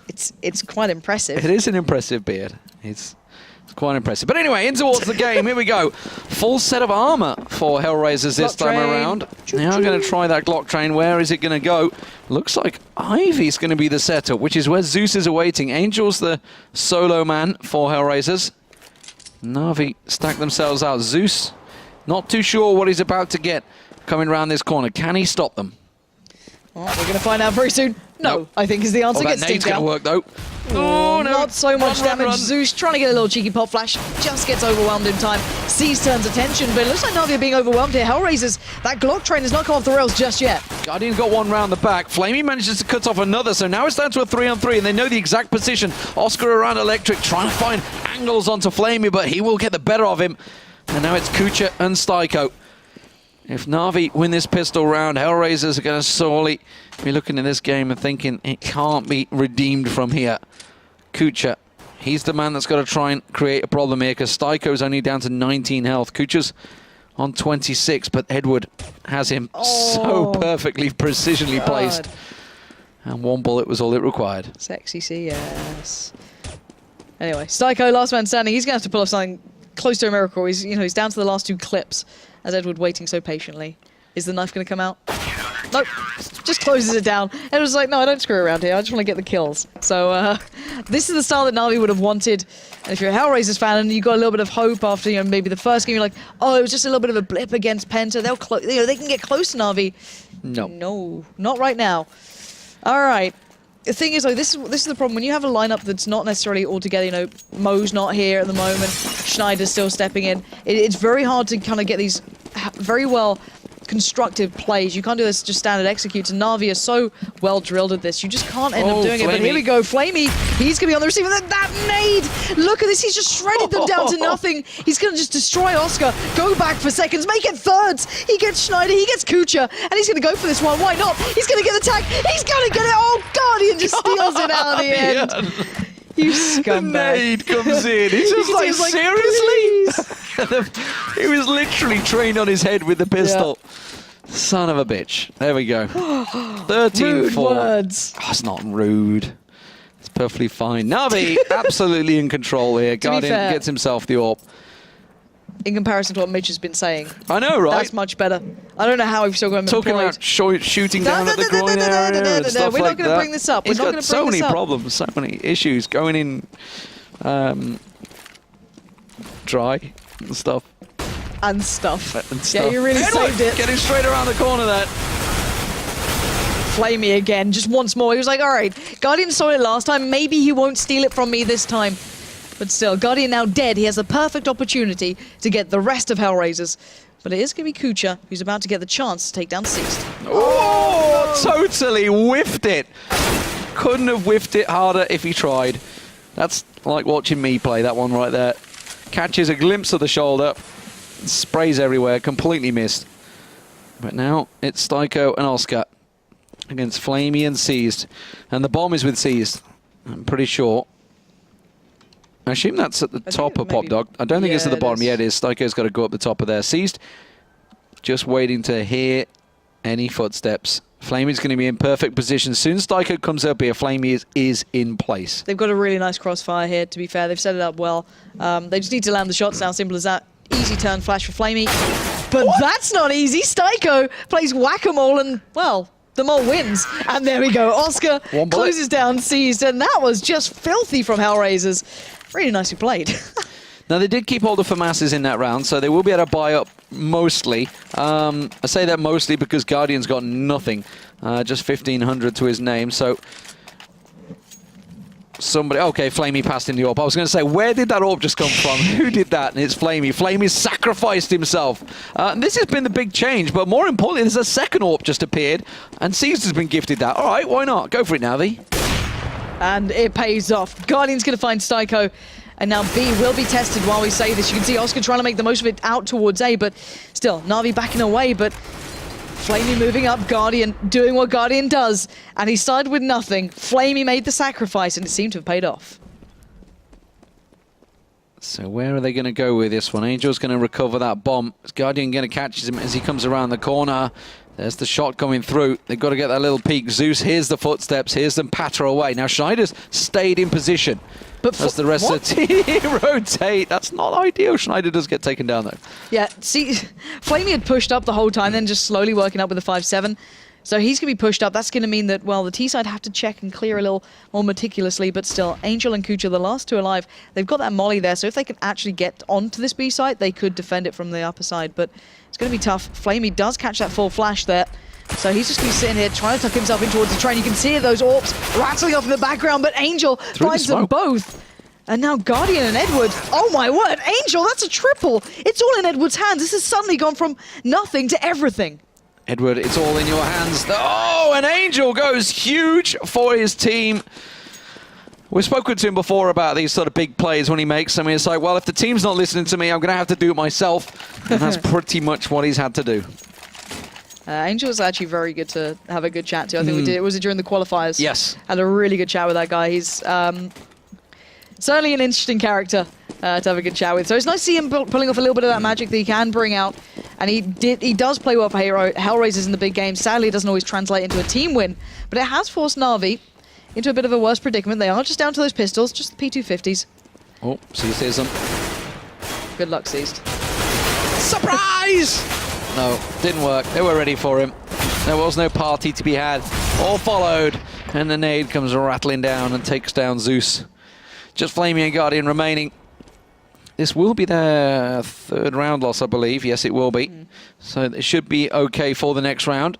It's quite impressive. It is an impressive beard. It's quite impressive. But anyway, in towards the game. Here we go. Full set of armor for HellRaisers this time around. Now I'm going to try that Glock train. Where is it going to go? Looks like Ivy's going to be the setup, which is where Zeus is awaiting. Angel's the solo man for HellRaisers. NaVi stack themselves out. Zeus, not too sure what he's about to get coming around this corner. Can he stop them? Well, we're going to find out very soon. No, I think is the answer. That nade's going to work, though. Oh, no. Not so much damage. Zeus trying to get a little cheeky pop flash. Just gets overwhelmed in time. Sees turns attention, but it looks like NaVi are being overwhelmed here. HellRaisers, that Glock train has not come off the rails just yet. Guardian got one round the back. Flamey manages to cut off another, so now it's down to a 3-on-3, and they know the exact position. Oscar around Electric, trying to find angles onto Flamey, but he will get the better of him. And now it's Kucha and Steiko. If NaVi win this pistol round, HellRaisers are going to sorely be looking in this game and thinking it can't be redeemed from here. Kucha. He's the man that's got to try and create a problem here because Styko's only down to 19 health. Kucha's on 26, but Edward has him so perfectly, precisionally placed. And one bullet was all it required. Sexy CS. Anyway, Styko, last man standing. He's going to have to pull off something close to a miracle. He's, you know, he's down to the last 2 clips as Edward waiting so patiently. Is the knife going to come out? Nope. Just closes it down. And was like, no, I don't screw around here. I just want to get the kills. So this is the style that NaVi would have wanted. And if you're a HellRaisers fan and you got a little bit of hope after, you know, maybe the first game, you're like, oh, it was just a little bit of a blip against Penta. They'll, you know, they can get close to NaVi. No, not right now. All right. The thing is, though, this is the problem. When you have a lineup that's not necessarily all together, you know, Mo's not here at the moment, Schneider's still stepping in. It's very hard to kind of get these very well constructive plays. You can't do this just standard executes, and NaVi is so well drilled at this. You just can't end up doing it. But here we go, Flamey. He's going to be on the receiver. That nade! Look at this. He's just shredded them down to nothing. He's going to just destroy Oscar. Go back for seconds. Make it thirds. He gets Schneider. He gets Kucha. And he's going to go for this one. Why not? He's going to get the tag. He's going to get it. Oh, Guardian just steals it out of the end. You scumbag. The nade comes in. He's just like, seriously? He was literally trained on his head with the pistol. Yeah. Son of a bitch. There we go. 13-4. Rude words. Oh, it's not rude. It's perfectly fine. NaVi absolutely in control here. Guardian gets himself the AWP. In comparison to what Mitch has been saying. I know, right? That's much better. I don't know how we've still got him talking employed. about shooting down at the groin area and stuff We're like not going to bring this up. He's got so many problems, so many issues going in dry and stuff. And stuff. Yeah, you really saved it. Getting straight around the corner there. Flamey again, just once more. He was like, all right, Guardian saw it last time. Maybe he won't steal it from me this time. But still, Guardian now dead. He has the perfect opportunity to get the rest of HellRaisers. But it is going to be Kucha, who's about to get the chance to take down Seized. Oh, totally whiffed it. Couldn't have whiffed it harder if he tried. That's like watching me play that one right there. Catches a glimpse of the shoulder. Sprays everywhere, completely missed. But now it's Styko and Oscar against Flamey and Seized. And the bomb is with Seized, I'm pretty sure. I assume that's at the top of Pop Dog. I don't think it's at the bottom. Yeah, it is. Styko's got to go up the top of there. Seized, just waiting to hear any footsteps. Flamey's going to be in perfect position. As soon as Styko comes up here, Flamey is in place. They've got a really nice crossfire here, to be fair. They've set it up well. They just need to land the shots now, simple as that. Easy turn flash for Flamey. But that's not easy. Styko plays whack-a-mole and, well, the mole wins. And there we go. Oscar closes down Seized. And that was just filthy from HellRaisers. Really nicely played. Now, they did keep hold of FAMASs in that round, so they will be able to buy up mostly. I say that mostly because Guardian's got nothing. Just 1,500 to his name, so... Somebody, okay, Flamey passed in the AWP. I was going to say, where did that AWP just come from? Who did that? And it's Flamey. Flamey sacrificed himself. And this has been the big change, but more importantly, there's a second AWP just appeared, and Seized has been gifted that. All right, why not? Go for it, NaVi. And it pays off. Guardian's going to find Styko, and now B will be tested while we say this. You can see Oscar trying to make the most of it out towards A, but still, NaVi backing away, but Flamey moving up, Guardian doing what Guardian does, and he started with nothing. Flamey made the sacrifice, and it seemed to have paid off. So where are they going to go with this one? Angel's going to recover that bomb. Is Guardian going to catch him as he comes around the corner? There's the shot coming through. They've got to get that little peek. Zeus hears the footsteps, hears them patter away. Now Schneider's stayed in position. But as the rest of the team rotate. That's not ideal. Schneider does get taken down, though. Yeah, see, Flamey had pushed up the whole time, then just slowly working up with the 5-7. So he's going to be pushed up. That's going to mean that, well, the T-side have to check and clear a little more meticulously, but still, Angel and Kucha, the last two alive, they've got that molly there, so if they can actually get onto this B side, they could defend it from the upper side, but it's going to be tough. Flamey does catch that full flash there. So he's just going to be sitting here trying to tuck himself in towards the train. You can see those AWPs rattling off in the background, but Angel finds them both. And now Guardian and Edward. Oh my word, Angel, that's a triple. It's all in Edward's hands. This has suddenly gone from nothing to everything. Edward, it's all in your hands. Oh, and Angel goes huge for his team. We've spoken to him before about these sort of big plays when he makes them. It's like, well, if the team's not listening to me, I'm going to have to do it myself. And that's pretty much what he's had to do. Angel was actually very good to have a good chat to. I think we did. Was it during the qualifiers? Yes. Had a really good chat with that guy. He's Certainly an interesting character to have a good chat with. So it's nice to see him pulling off a little bit of that magic that he can bring out. And he does play well for HellRaisers in the big game. Sadly, it doesn't always translate into a team win. But it has forced NaVi into a bit of a worse predicament. They are just down to those pistols, just the P250s. Oh, sees them. Good luck, Seized. Surprise! No, didn't work. They were ready for him. There was no party to be had or followed. And the nade comes rattling down and takes down Zeus. Just Flamey and Guardian remaining. This will be their third round loss, I believe. Yes, it will be. So it should be okay for the next round.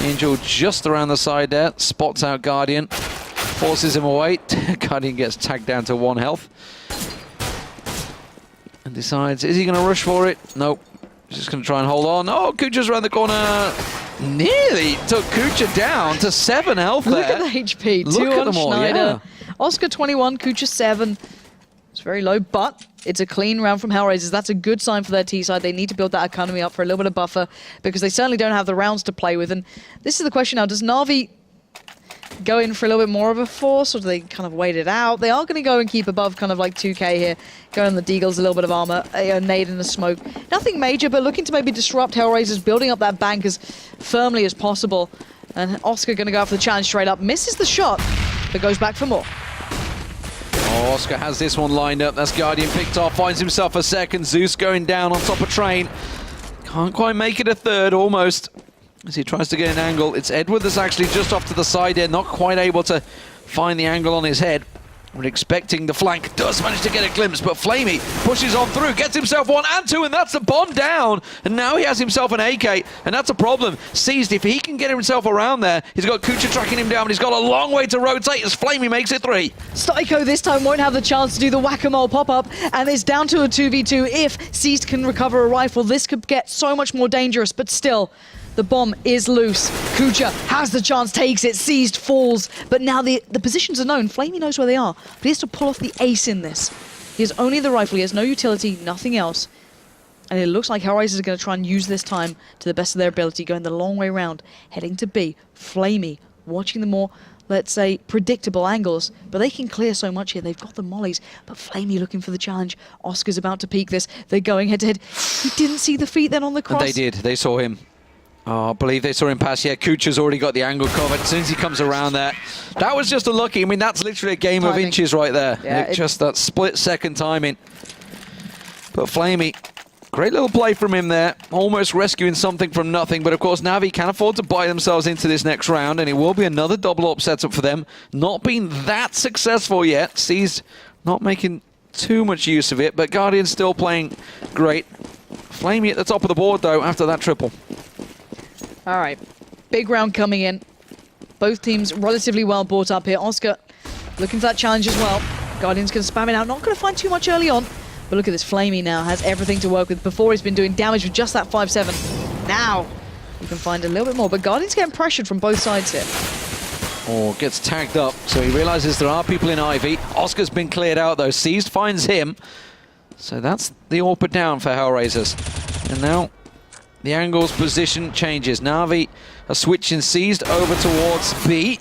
Angel just around the side there. Spots out Guardian. Forces him away. Guardian gets tagged down to 1 health. And decides, is he going to rush for it? Nope. He's just going to try and hold on. Oh, Kucha's around the corner. Nearly took Kucha down to 7 health there. Look at the HP. Look 2 at on them all, Schneider. yeah. Oscar 21, Kucha 7. It's very low, but it's a clean round from HellRaisers. That's a good sign for their T side. They need to build that economy up for a little bit of buffer because they certainly don't have the rounds to play with. And this is the question now. Does NaVi go in for a little bit more of a force, or do they kind of wait it out? They are going to go and keep above kind of like 2k here. Going on the Deagles, a little bit of armor, a nade and a smoke. Nothing major, but looking to maybe disrupt HellRaisers, building up that bank as firmly as possible. And Oscar going to go after the challenge straight up. Misses the shot, but goes back for more. Oh, Oscar has this one lined up. That's Guardian picked off, finds himself a second. Zeus going down on top of Train. Can't quite make it a third, almost. As he tries to get an angle. It's Edward that's actually just off to the side here, not quite able to find the angle on his head. We're expecting the flank, does manage to get a glimpse, but Flamey pushes on through, gets himself 1 and 2, and that's the bond down. And now he has himself an AK, and that's a problem. Seized, if he can get himself around there, he's got Kucha tracking him down, but he's got a long way to rotate as Flamey makes it 3. Styko this time won't have the chance to do the whack-a-mole pop-up, and it's down to a 2v2. If Seized can recover a rifle, this could get so much more dangerous, but still, the bomb is loose. Kucha has the chance, takes it, Seized, falls. But now the positions are known. Flamey knows where they are, but he has to pull off the ace in this. He has only the rifle, he has no utility, nothing else. And it looks like HellRaisers are going to try and use this time to the best of their ability, going the long way round, heading to B. Flamey watching the more, let's say, predictable angles, but they can clear so much here. They've got the mollies, but Flamey looking for the challenge. Oscar's about to peek this. They're going head-to-head. He didn't see the feet then on the cross. And they did. They saw him. Oh, I believe they saw him pass. Yeah, Kucha's already got the angle covered. As soon as he comes around there, that was just unlucky. I mean, that's literally a game of inches right there. Yeah, just that split-second timing. But Flamey, great little play from him there. Almost rescuing something from nothing. But, of course, NaVi can afford to buy themselves into this next round, and it will be another double-up setup for them. Not been that successful yet. Seized not making too much use of it, but Guardian's still playing great. Flamey at the top of the board, though, after that triple. All right, big round coming in. Both teams relatively well brought up here. Oscar looking for that challenge as well. Guardian's going to spam it out. Not going to find too much early on. But look at this. Flamey now has everything to work with. Before he's been doing damage with just that 5-7. Now you can find a little bit more. But Guardian's getting pressured from both sides here. Oh, gets tagged up. So he realizes there are people in Ivy. Oscar's been cleared out, though. Seized finds him. So that's the AWPer down for HellRaisers. And now the angle's position changes. NaVi are switching Seized over towards B,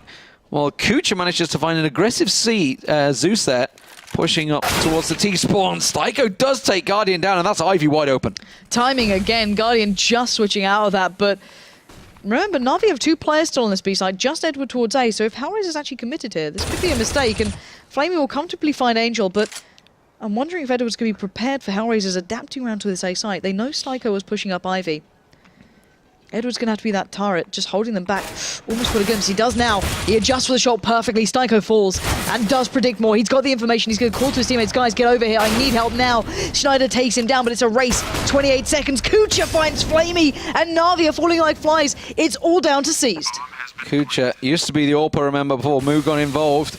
while Kucha manages to find an aggressive Zeus there, pushing up towards the T-spawn. Styko does take Guardian down, and that's Ivy wide open. Timing again. Guardian just switching out of that, but remember, NaVi have 2 players still on this B side, just Edward towards A, so if HellRaisers is actually committed here, this could be a mistake, and Flamey will comfortably find Angel, but I'm wondering if Edward's going to be prepared for HellRaisers adapting around to this A site. They know Styko was pushing up Ivy. Edward's going to have to be that turret, just holding them back. Almost got a glimpse. He does now. He adjusts for the shot perfectly. Styko falls and does predict more. He's got the information. He's going to call to his teammates. Guys, get over here. I need help now. Schneider takes him down, but it's a race. 28 seconds. Kucha finds Flamey, and NaVi are falling like flies. It's all down to Seized. Kucha used to be the AWPer, remember, before Moo got involved.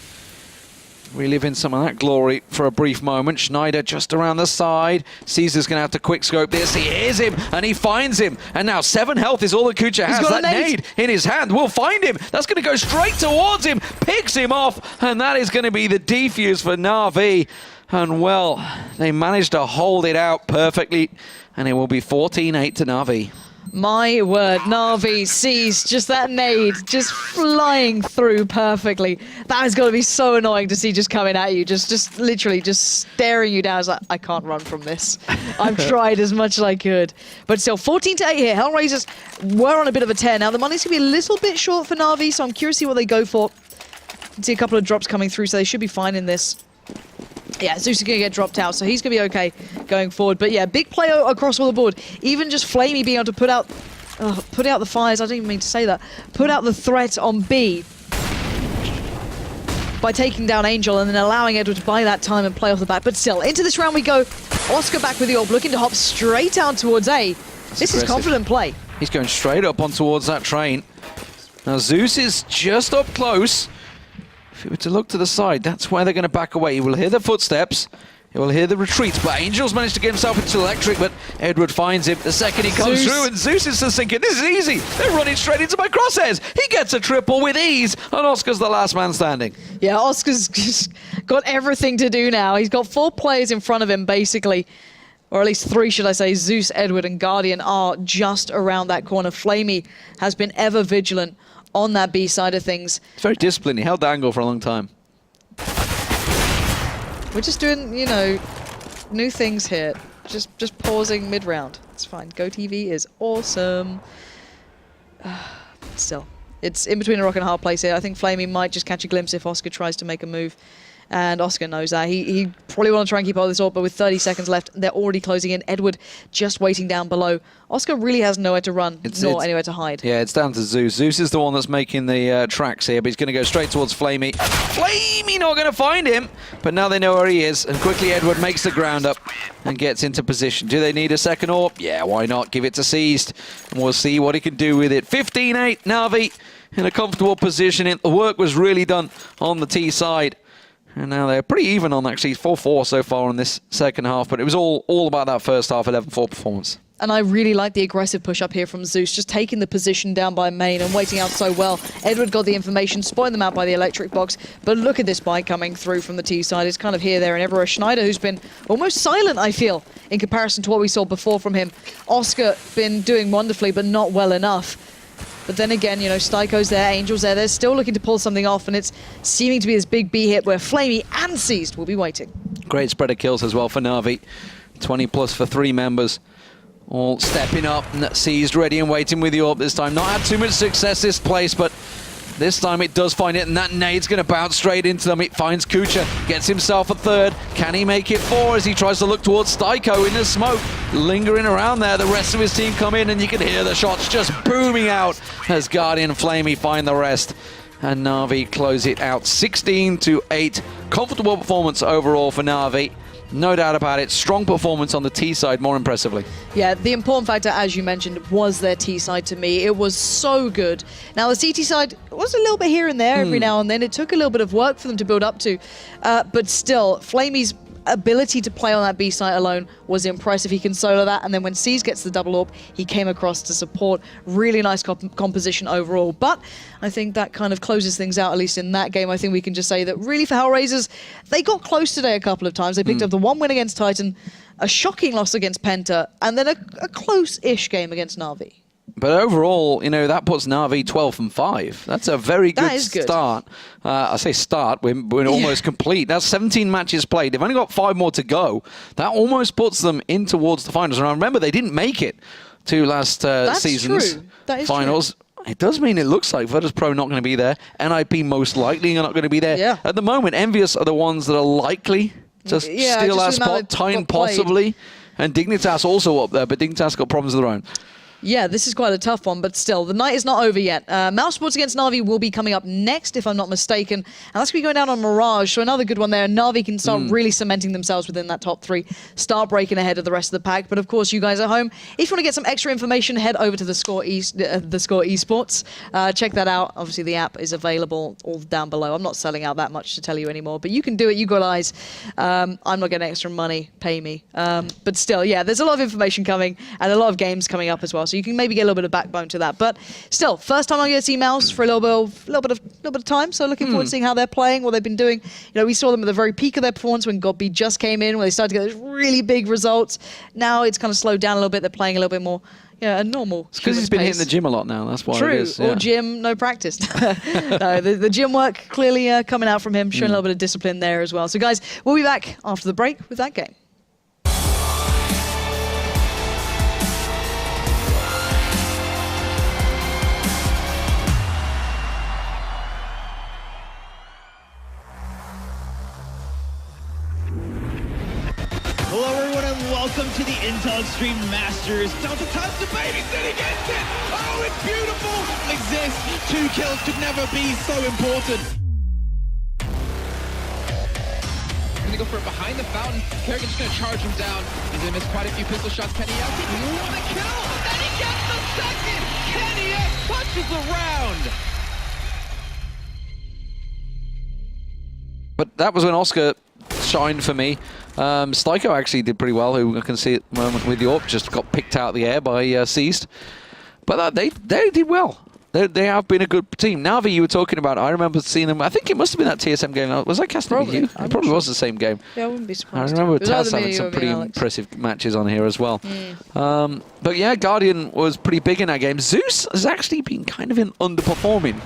Reliving some of that glory for a brief moment. Schneider just around the side. Caesar's going to have to quickscope this. He hears him, and he finds him. And now 7 health is all that Kucha has. That nade in his hand will find him. That's going to go straight towards him. Picks him off, and that is going to be the defuse for NaVi. And, well, they managed to hold it out perfectly, and it will be 14-8 to NaVi. My word, NaVi sees just that nade just flying through perfectly. That has got to be so annoying to see just coming at you, just literally just staring you down. It's like, I can't run from this. I've tried as much as I could. But still, 14-8 here. HellRaisers were on a bit of a tear. Now, the money's going to be a little bit short for NaVi, so I'm curious to see what they go for. You can see a couple of drops coming through, so they should be fine in this. Yeah, Zeus is going to get dropped out, so he's going to be okay going forward. But yeah, big play across all the board. Even just Flamey being able to put out the fires, I don't even mean to say that, put out the threat on B by taking down Angel and then allowing Edward to buy that time and play off the back. But still, into this round we go. Oscar back with the orb, looking to hop straight down towards A. This is confident play. He's going straight up on towards that train. Now Zeus is just up close. If he were to look to the side, that's where they're going to back away. He will hear the footsteps. He will hear the retreats. But Angel's managed to get himself into electric, but Edward finds him the second he comes through, and Zeus is just thinking, this is easy. They're running straight into my crosshairs. He gets a triple with ease, and Oscar's the last man standing. Yeah, Oscar's just got everything to do now. He's got 4 players in front of him, basically. Or at least 3, should I say. Zeus, Edward, and Guardian are just around that corner. Flamey has been ever vigilant on that B side of things. It's very disciplined. He held the angle for a long time. We're just doing, you know, new things here. Just pausing mid-round. It's fine. GoTV is awesome. Still, it's in between a rock and a hard place here. I think Flamey might just catch a glimpse if Oscar tries to make a move. And Oscar knows that. He probably want to try and keep all this up, but with 30 seconds left, they're already closing in. Edward just waiting down below. Oscar really has nowhere to run, nor anywhere to hide. Yeah, it's down to Zeus. Zeus is the one that's making the tracks here, but he's going to go straight towards Flamey. Flamey not going to find him, but now they know where he is. And quickly Edward makes the ground up and gets into position. Do they need a second orb? Yeah, why not? Give it to Seized, and we'll see what he can do with it. 15-8, NaVi in a comfortable position. The work was really done on the T side. And now they're pretty even on, actually, 4-4 so far in this second half. But it was all about that first half 11-4 performance. And I really like the aggressive push up here from Zeus, just taking the position down by main and waiting out so well. Edward got the information, spoiling them out by the electric box. But look at this buy coming through from the T side. It's kind of here, there, and everywhere. Schneider, who's been almost silent, I feel, in comparison to what we saw before from him. Oscar been doing wonderfully, but not well enough. But then again, you know, Styko's there, Angel's there. They're still looking to pull something off, and it's seeming to be this big B hit where Flamey and Seized will be waiting. Great spread of kills as well for NaVi. 20 plus for 3 members. All stepping up, and Seized ready and waiting with the orb this time. Not had too much success this place, but this time it does find it, and that nade's going to bounce straight into them. It finds Kucha, gets himself a third. Can he make it 4 as he tries to look towards Styko in the smoke? Lingering around there, the rest of his team come in, and you can hear the shots just booming out as Guardian and Flamey find the rest. And NaVi close it out 16-8. Comfortable performance overall for NaVi. No doubt about it. Strong performance on the T side, more impressively. Yeah, the important factor, as you mentioned, was their T side to me. It was so good. Now, the CT side was a little bit here and there every now and then. It took a little bit of work for them to build up to. But still, Flamey's ability to play on that B site alone was impressive. He can solo that, and then when Seized gets the double orb, he came across to support. Really nice composition overall. But I think that kind of closes things out, at least in that game. I think we can just say that really for HellRaisers, they got close today a couple of times. They picked up the 1 win against Titan, a shocking loss against Penta, and then a close-ish game against NaVi. But overall, you know, that puts NaVi 12-5. That's a very good start. I say start, we're almost complete. That's 17 matches played. They've only got 5 more to go. That almost puts them in towards the finals. And I remember they didn't make it to last season's finals. True. It does mean it looks like Virtus Pro not going to be there. NIP most likely are not going to be there. Yeah. At the moment, Envious are the ones that are likely to steal that spot. Titan possibly. And Dignitas also up there, but Dignitas got problems of their own. Yeah, this is quite a tough one, but still, the night is not over yet. Mouse Sports against NaVi will be coming up next, if I'm not mistaken. And that's going to be going down on Mirage, so another good one there. NaVi can start really cementing themselves within that top 3, start breaking ahead of the rest of the pack. But of course, you guys at home, if you want to get some extra information, head over to the Score Esports. Check that out. Obviously, the app is available all down below. I'm not selling out that much to tell you anymore, but you can do it. You got eyes. I'm not getting extra money. Pay me. But still, yeah, there's a lot of information coming and a lot of games coming up as well. So you can maybe get a little bit of backbone to that. But still, first time I'm going to see Mouse for a little bit of time. So looking forward to seeing how they're playing, what they've been doing. You know, we saw them at the very peak of their performance when GodB just came in, when they started to get those really big results. Now it's kind of slowed down a little bit. They're playing a little bit more, Yeah, a normal. It's because he's been hitting the gym a lot now. That's why it is. True. Or gym, no practice. No, the gym work clearly coming out from him, showing a little bit of discipline there as well. So, guys, we'll be back after the break with that game. Hello everyone and welcome to the Intel Extreme Masters. Delta touch the babysitting gets it. Oh, it's beautiful. Like this, 2 kills could never be so important. Gonna go for it behind the fountain. Kerrigan's gonna charge him down. He's gonna miss quite a few pistol shots. Kenny X, he won a kill. Then he gets the second. Kenny X punches the round. But that was when Oscar shined for me. Styko actually did pretty well, who I can see at the moment with the AWP, just got picked out of the air by Seized. But they did well. They have been a good team. NaVi, you were talking about, I remember seeing them, I think it must have been that TSM game. Was I casting with you? It probably was the same game. Yeah, I wouldn't be surprised. I remember Taz having some pretty impressive matches on here as well. But yeah, Guardian was pretty big in that game. Zeus has actually been kind of underperforming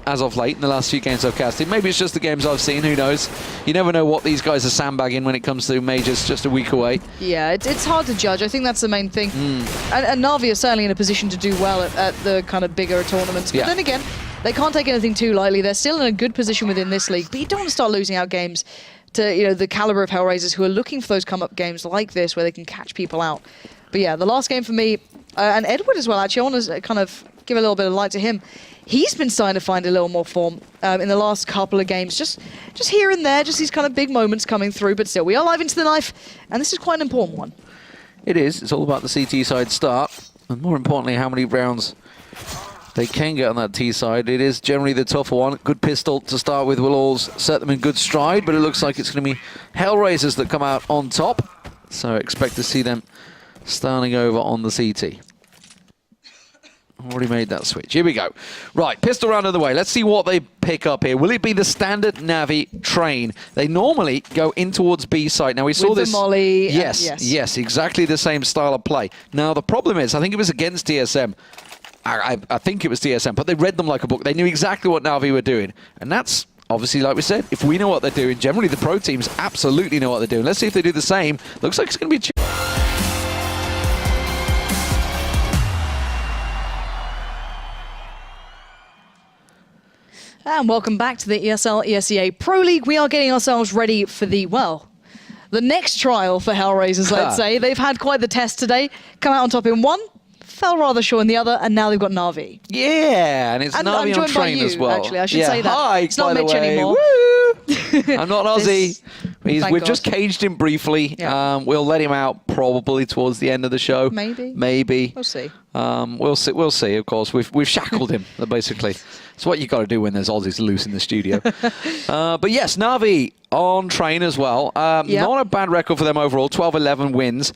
as of late in the last few games I've casted. Maybe it's just the games I've seen, who knows? You never know what these guys are sandbagging when it comes to majors just a week away. Yeah, it's hard to judge. I think that's the main thing. And NaVi are certainly in a position to do well at the kind of bigger tournaments. But then again, they can't take anything too lightly. They're still in a good position within this league, but you don't want to start losing out games to the caliber of HellRaisers who are looking for those come-up games like this where they can catch people out. But yeah, the last game for me, and Edward as well, actually, I want to kind of give a little bit of light to him. He's been starting to find a little more form in the last couple of games, just here and there, just these kind of big moments coming through. But still, we are live into the knife, and this is quite an important one. It is. It's all about the CT side start, and more importantly, how many rounds they can get on that T side. It is generally the tougher one. Good pistol to start with will all set them in good stride, but it looks like it's going to be HellRaisers that come out on top. So expect to see them starting over on the CT. Already made that switch. Here we go. Right, pistol round of the way. Let's see what they pick up here. Will it be the standard NaVi train? They normally go in towards B site. Now we saw with this. The molly. Yes, exactly the same style of play. Now the problem is, I think it was against DSM. I think it was DSM, but they read them like a book. They knew exactly what NaVi were doing, and that's obviously, like we said, if we know what they're doing, generally the pro teams absolutely know what they're doing. Let's see if they do the same. Looks like it's going to be. And welcome back to the ESL ESEA Pro League. We are getting ourselves ready for the next trial for HellRaisers, let's say. They've had quite the test today. Come out on top in one, fell rather short in the other, and now they've got NaVi. Yeah, and it's NaVi on train as well. Actually, I should say that. Hi, it's not Mitch anymore. Woo! I'm not Aussie. We've just caged him briefly. Yeah. We'll let him out probably towards the end of the show. Maybe. We'll see. We'll see. Of course, we've shackled him basically. It's what you got to do when there's Aussies loose in the studio. But yes, NaVi on train as well. Not a bad record for them overall. 12-11 wins.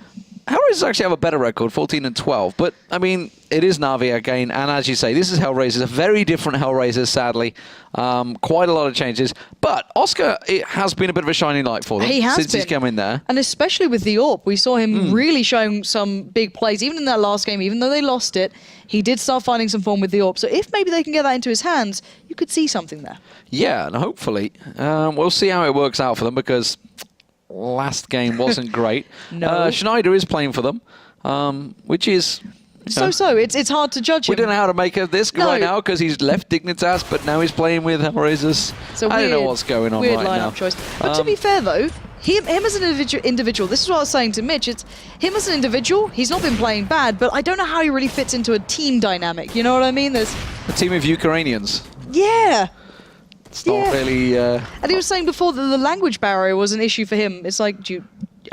HellRaisers actually have a better record, 14-12. But, I mean, it is NaVi again. And as you say, this is HellRaisers, a very different HellRaisers, sadly. Quite a lot of changes. But Oscar, it has been a bit of a shining light for them since he's come in there. And especially with the AWP, we saw him really showing some big plays. Even in that last game, even though they lost it, he did start finding some form with the AWP. So if maybe they can get that into his hands, you could see something there. Yeah, and hopefully. We'll see how it works out for them because last game wasn't great. No. Schneider is playing for them, which is... It's hard to judge him. We don't know how to make of this right now because he's left Dignitas, but now he's playing with HellRaisers. I don't know what's going on right now. Weird lineup choice. But to be fair, though, him as an individual, this is what I was saying to Mitch, it's him as an individual, he's not been playing bad, but I don't know how he really fits into a team dynamic. You know what I mean? There's a team of Ukrainians. Yeah. It's not really... And he was saying before that the language barrier was an issue for him. It's like,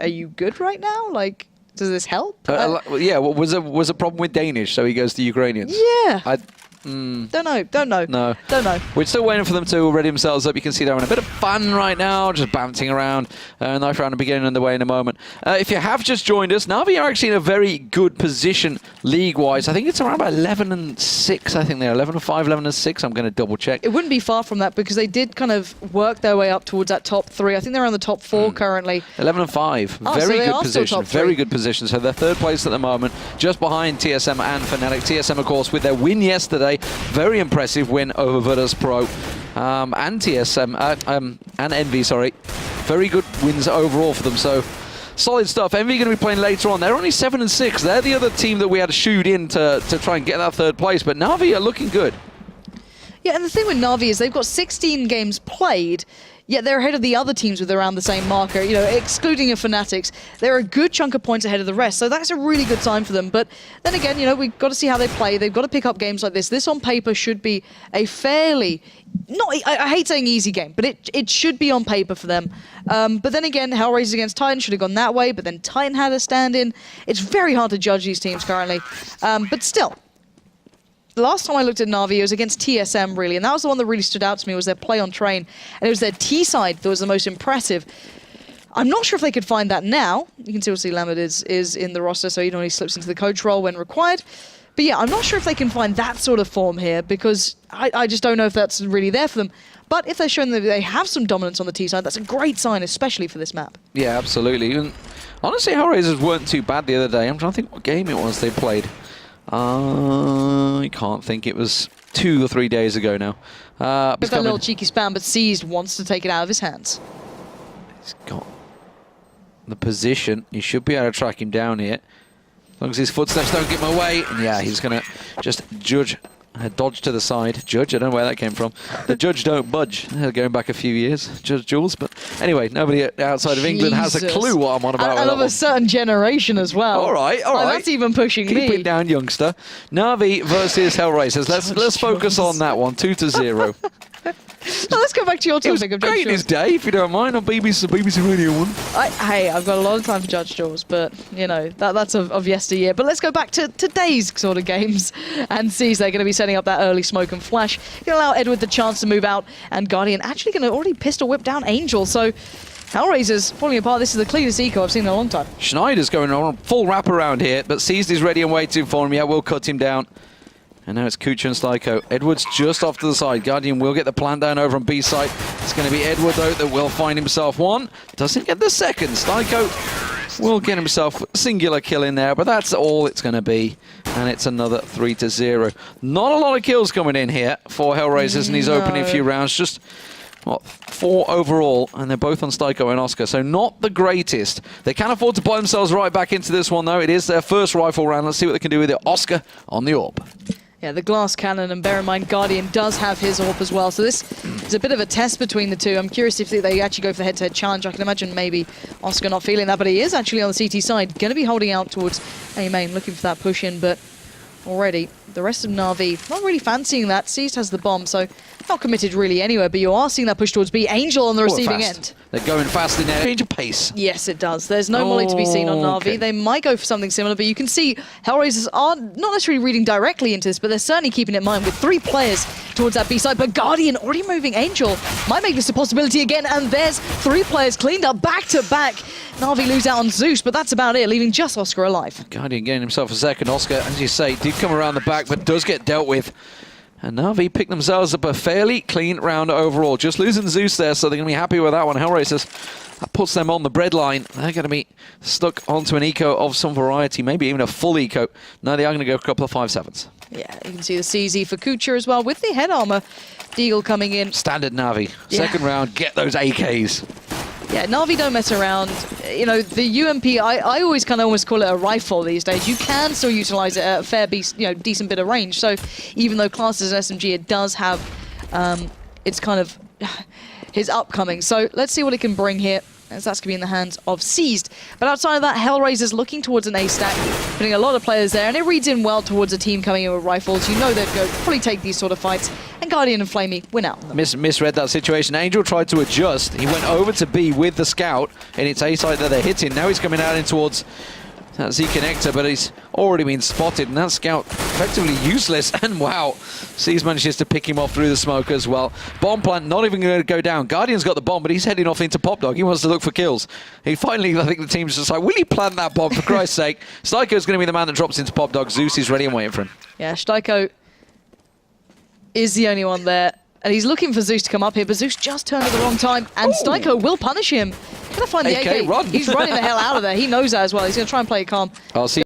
are you good right now? Like... Does this help? Yeah, was a problem with Danish, so he goes to Ukrainians. Yeah. Don't know. No. Don't know. We're still waiting for them to ready themselves up. You can see they're in a bit of fun right now, just bouncing around. Knife round and beginning underway in a moment. If you have just joined us, NaVi are actually in a very good position league-wise. I think it's around about 11-6. I think they're 11-5, 11-6. I'm going to double check. It wouldn't be far from that because they did kind of work their way up towards that top 3. I think they're on the top 4 currently. 11-5. Oh, Very so good position. Very good position. So they're third place at the moment, just behind TSM and Fnatic. TSM, of course, with their win yesterday. Very impressive win over Virtus Pro and TSM and NaVi, sorry. Very good wins overall for them. So solid stuff. NaVi going to be playing later on. They're only 7-6. They're the other team that we had to shoot in to try and get that third place. But NaVi are looking good. Yeah, and the thing with NaVi is they've got 16 games played, yet they're ahead of the other teams with around the same marker. You know, excluding your Fnatic, they're a good chunk of points ahead of the rest. So that's a really good sign for them. But then again, you know, we've got to see how they play. They've got to pick up games like this. This on paper should be a fairly, I hate saying easy game, but it should be on paper for them. But then again, HellRaisers against Titan should have gone that way, but then Titan had a stand-in. It's very hard to judge these teams currently. But still, the last time I looked at NaVi, it was against TSM, really, and that was the one that really stood out to me, was their play on train, and it was their T side that was the most impressive. I'm not sure if they could find that now. You can still see Lambert is in the roster, so he normally slips into the coach role when required. But yeah, I'm not sure if they can find that sort of form here, because I just don't know if that's really there for them. But if they're showing that they have some dominance on the T side, that's a great sign, especially for this map. Yeah, absolutely. And honestly, HellRaisers weren't too bad the other day. I'm trying to think what game it was they played. I can't think. It was 2 or 3 days ago now. It's got a little cheeky spam, but Seized wants to take it out of his hands. He's got the position. He should be able to track him down here. As long as his footsteps don't get him away. And yeah, he's going to just dodge to the side. Judge, I don't know where that came from. The Judge don't budge. Going back a few years, Judge Jules. But anyway, nobody outside of England has a clue what I'm on about. And of a certain generation as well. All right, all right. That's even pushing me. Keep it down, youngster. NaVi versus HellRaisers. Let's focus on that one. 2-0. Well, let's go back to your topic it was of Judge great Jules. this day, if you don't mind, on BBC Radio 1. Hey, I've got a lot of time for Judge Jules, but, you know, that's of yesteryear. But let's go back to today's sort of games and see if they're going to be setting up that early smoke and flash. Going to allow Edward the chance to move out, and Guardian actually going to already pistol whip down Angel. So HellRaisers falling apart. This is the cleanest eco I've seen in a long time. Schneider's going on a full wrap around here, but Seized is ready and waiting for him. Yeah, we'll cut him down. And now it's Kucha and Styko. Edwards just off to the side. Guardian will get the plant down over on B site. It's going to be Edward, though, that will find himself one. Doesn't get the second. Styko will get himself a singular kill in there, but that's all it's going to be. And it's another 3-0. Not a lot of kills coming in here for HellRaisers in these opening few rounds. Just, what, 4 overall, and they're both on Styko and Oscar, so not the greatest. They can afford to buy themselves right back into this one, though. It is their first rifle round. Let's see what they can do with it. Oscar on the orb. Yeah, the glass cannon, and bear in mind, Guardian does have his AWP as well, so this is a bit of a test between the two. I'm curious if they actually go for the head-to-head challenge. I can imagine maybe Oscar not feeling that, but he is actually on the CT side, going to be holding out towards A main, looking for that push-in, but already the rest of NaVi not really fancying that. Seized has the bomb, so not committed really anywhere, but you are seeing that push towards B. Angel on the receiving end. They're going fast in there. Change of pace. Yes, it does. There's no molly to be seen on NaVi. Okay. They might go for something similar, but you can see HellRaisers are not necessarily reading directly into this, but they're certainly keeping it in mind with 3 players towards that B side. But Guardian already moving Angel might make this a possibility again, and there's 3 players cleaned up back to back. NaVi lose out on Zeus, but that's about it, leaving just Oscar alive. Guardian getting himself a second. Oscar, as you say, did come around the back, but does get dealt with. And NaVi picked themselves up a fairly clean round overall. Just losing Zeus there, so they're going to be happy with that one. HellRaisers, that puts them on the breadline. They're going to be stuck onto an eco of some variety, maybe even a full eco. No, they are going to go a couple of 5-7s. Yeah, you can see the CZ for Kucha as well, with the head armor. Deagle coming in. Standard NaVi. Second round, get those AKs. Yeah, NaVi don't mess around. You know, the UMP, I always kind of almost call it a rifle these days. You can still utilize it at a fair, decent bit of range. So even though classed as an SMG, it does have its kind of his upcoming. So let's see what it can bring here, as that's going to be in the hands of Seized. But outside of that, HellRaisers looking towards an A stack, putting a lot of players there, and it reads in well towards a team coming in with rifles. You know they'd go probably take these sort of fights, and Guardian and Flamey win out. Misread that situation. Angel tried to adjust. He went over to B with the scout, and it's A side that they're hitting. Now he's coming out in towards That Z connector, but he's already been spotted, and that scout effectively useless. And wow, C's manages to pick him off through the smoke as well. Bomb plant not even going to go down. Guardian's got the bomb, but he's heading off into Pop Dog. He wants to look for kills. He finally, I think the team's just like, will he plant that bomb for Christ's sake? Styko's going to be the man that drops into Pop Dog. Zeus is ready and waiting for him. Yeah, Styko is the only one there. And he's looking for Zeus to come up here, but Zeus just turned at the wrong time, and Styko will punish him. Gonna find the AK. Run. He's running the hell out of there. He knows that as well. He's gonna try and play it calm. I'll see.